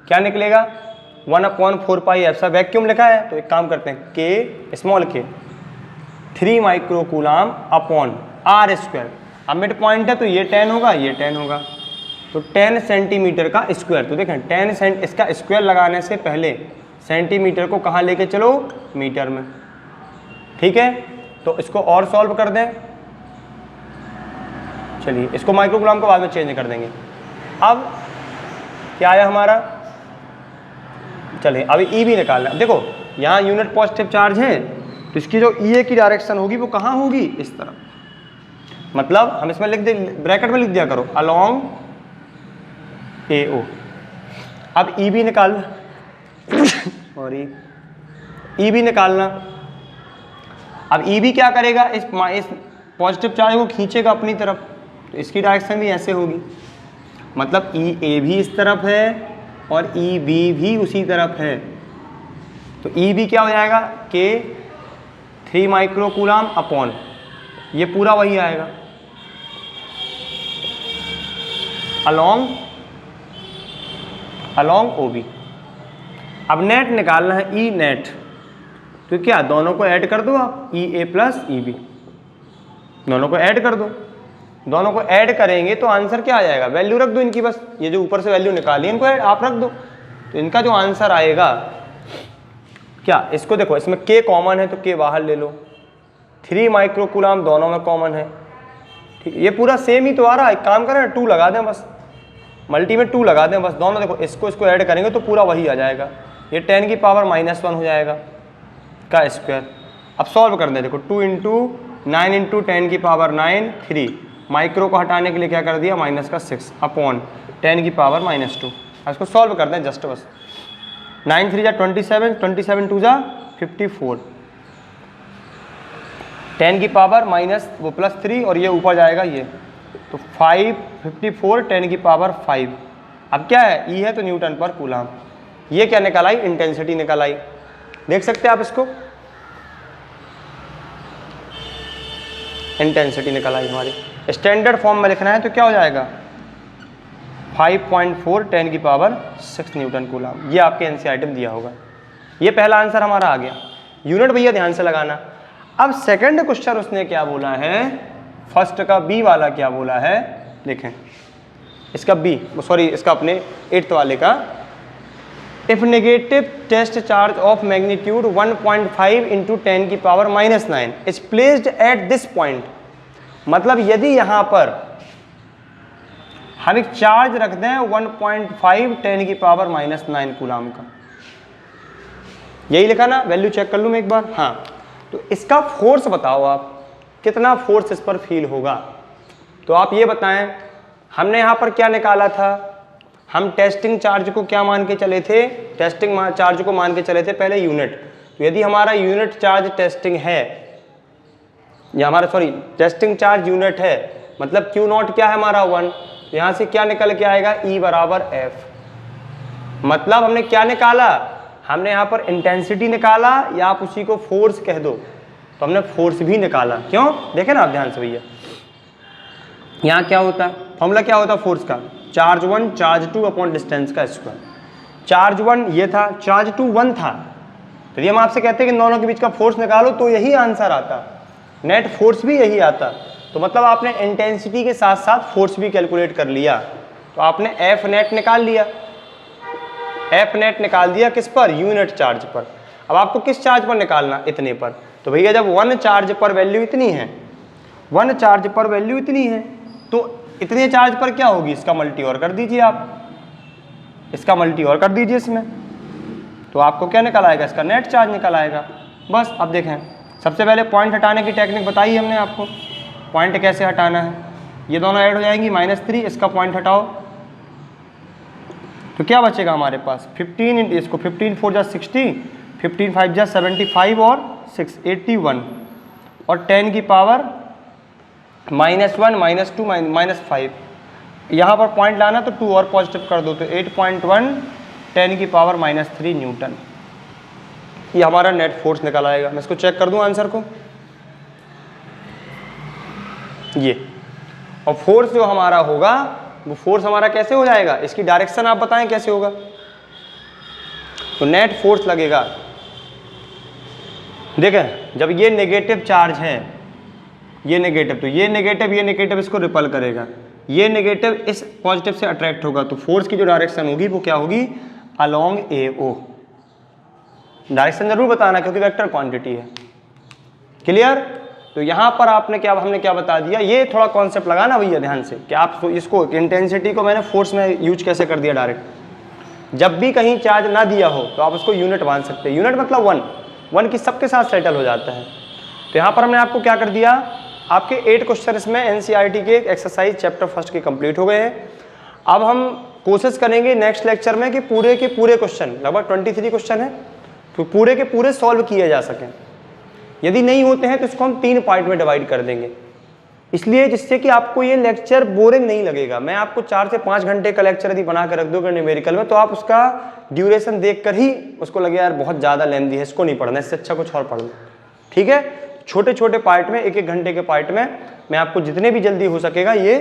[SPEAKER 1] क्या निकलेगा 1/4πε, वैक्यूम लिखा है तो एक काम करते हैं K small k 3 micro coulomb upon r²। अब मिड पॉइंट है तो ये 10 होगा, ये 10 होगा, तो 10 सेंटीमीटर का स्क्वायर। तो देखें 10 सेंट, इसका स्क्वायर लगाने से पहले सेंटीमीटर को कहाँ लेके चलो, मीटर में। ठीक है, तो इसको और सॉल्व कर दें, चलिए इसको माइक्रो कूलाम को बाद में चेंज कर देंगे। अब क्या आया हमारा, चलिए अभी E भी निकालना है। देखो यहाँ यूनिट पॉजिटिव चार्ज है, तो इसकी जो EA की डायरेक्शन होगी वो कहाँ होगी, इस तरफ। मतलब हम इसमें लिख दे, ब्रैकेट में लिख दिया करो अलोंग AO। अब E भी निकालना और E भी निकालना। अब E भी क्या करेगा, इस पॉजिटिव चार्ज को खींचेगा अपनी तरफ, तो इसकी डायरेक्शन भी ऐसे होगी। मतलब EA भी इस तरफ है और EB भी उसी तरफ है, तो E भी क्या हो जाएगा, K 3 माइक्रो कूलाम अपॉन, ये पूरा वही आएगा अलोंग OB। अब नेट निकालना है, E नेट, तो क्या दोनों को ऐड कर दो आप, EA प्लस EB, दोनों को ऐड कर दो। दोनों को ऐड करेंगे तो आंसर क्या आ जाएगा, वैल्यू रख दो इनकी, बस ये जो ऊपर से वैल्यू निकाली इनको ऐड आप रख दो, तो इनका जो आंसर आएगा क्या, इसको देखो इसमें K कॉमन है तो K बाहर ले लो, 3 माइक्रो कूलाम दोनों में कॉमन है। ठीक, ये पूरा सेम ही तो आ रहा है, एक काम करें 2 लगा दें, बस मल्टी में 2 लगा दें बस, दोनों देखो इसको ऐड करेंगे तो पूरा वही आ जाएगा, ये 10 की पावर -1 हो जाएगा का स्क्वायर। अब सॉल्व कर दें, देखो 2 × 9 × 10 की पावर 9 3, माइक्रो को हटाने के लिए क्या कर दिया -6 अपॉन 10 की पावर -2। अब इसको सॉल्व कर दें जस्ट बस, 9 3 जा 27, 27 2 जा 54, 10 की पावर +3 और ये ऊपर जाएगा ये, तो 5 54 10 की पावर 5। अब क्या है, E है तो न्यूटन पर कूलाम। ये क्या निकल आई, इंटेंसिटी निकल आई, देख सकते हैं आप इसको, इंटेंसिटी निकल आई हमारी। स्टैंडर्ड फॉर्म में लिखना है तो क्या हो जाएगा 5.4 10 की पावर 6 न्यूटन कूलाम, ये आपके एनसीईआरटी में दिया होगा। ये पहला आंसर हमारा आ गया। यूनिट भैया ध्यान से लगाना। अब सेकंड क्वेश्चन उसने क्या बोला है, फर्स्ट का बी वाला क्या बोला है, देखें इसका बी, सॉरी इसका अपने 8th वाले का, if negative test charge of magnitude 1.5 × 10 की power -9 is placed at this point. मतलब यदि यहाँ पर हम एक चार्ज रख दें 1.5 10 की पावर -9 कूलाम का, यही लिखा ना, वैल्यू चेक कर लूँ मैं एक बार, हाँ, तो इसका फोर्स बताओ आप, कितना फोर्स इस पर फील होगा। तो आप ये बताएं, हमने यहाँ पर क्या निकाला था, हम टेस्टिंग चार्ज को क्या मान के चले थे, टेस्टिंग चार्ज को मान के चले थे पहले यूनिट। तो यदि हमारा यूनिट चार्ज टेस्टिंग है, या हमारा सॉरी टेस्टिंग चार्ज यूनिट है, मतलब क्यू नॉट क्या है हमारा 1, यहाँ से क्या निकल के आएगा E बराबर F। मतलब हमने क्या निकाला, हमने यहाँ पर इंटेंसिटी निकाला या आप उसी को फोर्स कह दो, तो हमने फोर्स भी निकाला। क्यों, देखें ना आप ध्यान से भैया, यहाँ क्या होता है, फॉर्मूला क्या होता है फोर्स का, चार्ज 1 चार्ज 2 अपॉन डिस्टेंस का स्क्वायर। चार्ज 1 ये था, चार्ज 2 1 था, तो ये हम आपसे कहते हैं कि दोनों के बीच का फोर्स निकालो तो यही आंसर आता, नेट फोर्स भी यही आता। तो मतलब आपने इंटेंसिटी के साथ साथ फोर्स भी कैलकुलेट कर लिया, तो आपने एफ नेट निकाल लिया। एफ नेट निकाल दिया किस पर, यूनिट चार्ज पर। अब आपको किस चार्ज पर निकालना, इतने पर। तो भैया जब 1 चार्ज पर वैल्यू इतनी है, 1 चार्ज पर वैल्यू इतनी है, तो इतने चार्ज पर क्या होगी, इसका मल्टी और कर दीजिए आप, इसका मल्टी और कर दीजिए इसमें, तो आपको क्या निकल आएगा, इसका नेट चार्ज निकल आएगा। बस अब देखें, सबसे पहले पॉइंट हटाने की टेक्निक बताई हमने आपको, पॉइंट कैसे हटाना है। ये दोनों ऐड हो जाएंगी, -3, इसका पॉइंट हटाओ तो क्या बचेगा हमारे पास, 15, इसको 15 4 जा 60, 15 5 जा 75 और 6 81, और 10 की पावर -1 -2 -5, यहाँ पर पॉइंट लाना तो 2 और पॉजिटिव कर दो, तो 8.1 10 की पावर -3 न्यूटन। ये हमारा नेट फोर्स निकल आएगा। मैं इसको चेक कर दूं आंसर को, ये, और फोर्स जो हमारा होगा वो फोर्स हमारा कैसे हो जाएगा, इसकी डायरेक्शन आप बताएं कैसे होगा। तो नेट फोर्स लगेगा, देखें जब ये नेगेटिव चार्ज है, ये नेगेटिव, तो ये नेगेटिव इसको रिपल करेगा, ये नेगेटिव इस पॉजिटिव से अट्रैक्ट होगा, तो फोर्स की जो डायरेक्शन होगी वो क्या होगी, अलोंग AO। डायरेक्शन जरूर बताना क्योंकि वेक्टर क्वांटिटी है। क्लियर। तो यहाँ पर आपने क्या, हमने क्या बता दिया, ये थोड़ा कॉन्सेप्ट लगाना भैया ध्यान से कि आप इसको इंटेंसिटी को मैंने फोर्स में यूज कैसे कर दिया डायरेक्ट। जब भी कहीं चार्ज ना दिया हो तो आप उसको यूनिट मान सकते हैं, यूनिट मतलब 1 की सबके साथ सेटल हो जाता है। तो यहाँ पर हमने आपको क्या कर दिया, आपके 8 क्वेश्चन इसमें NCERT के एक्सरसाइज चैप्टर 1 के कंप्लीट हो गए हैं। अब हम कोशिश करेंगे नेक्स्ट लेक्चर में कि पूरे के पूरे क्वेश्चन, लगभग 23 क्वेश्चन है, तो पूरे के पूरे सॉल्व किए जा सकें। यदि नहीं होते हैं तो इसको हम 3 पार्ट में डिवाइड कर देंगे, इसलिए जिससे कि आपको ये लेक्चर बोरिंग नहीं लगेगा। मैं आपको 4 से 5 घंटे का लेक्चर यदि बना कर रख दूँगा न्यूमेरिकल में, तो आप उसका ड्यूरेशन देख कर ही उसको लगे यार बहुत ज़्यादा लेंथी है, इसको नहीं पढ़ना, इससे अच्छा कुछ और पढ़ लो। ठीक है, छोटे छोटे पार्ट में, 1-1 घंटे के पार्ट में मैं आपको जितने भी जल्दी हो सकेगा ये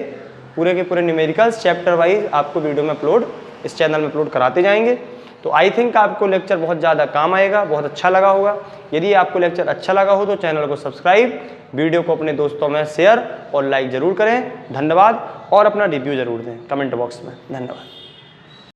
[SPEAKER 1] पूरे के पूरे न्यूमेरिकल्स चैप्टर वाइज आपको वीडियो में अपलोड, इस चैनल में अपलोड कराते जाएंगे। तो आई थिंक आपको लेक्चर बहुत ज़्यादा काम आएगा, बहुत अच्छा लगा होगा। यदि आपको लेक्चर अच्छा लगा हो तो चैनल को सब्सक्राइब, वीडियो को अपने दोस्तों में शेयर और लाइक ज़रूर करें। धन्यवाद, और अपना रिव्यू ज़रूर दें कमेंट बॉक्स में। धन्यवाद।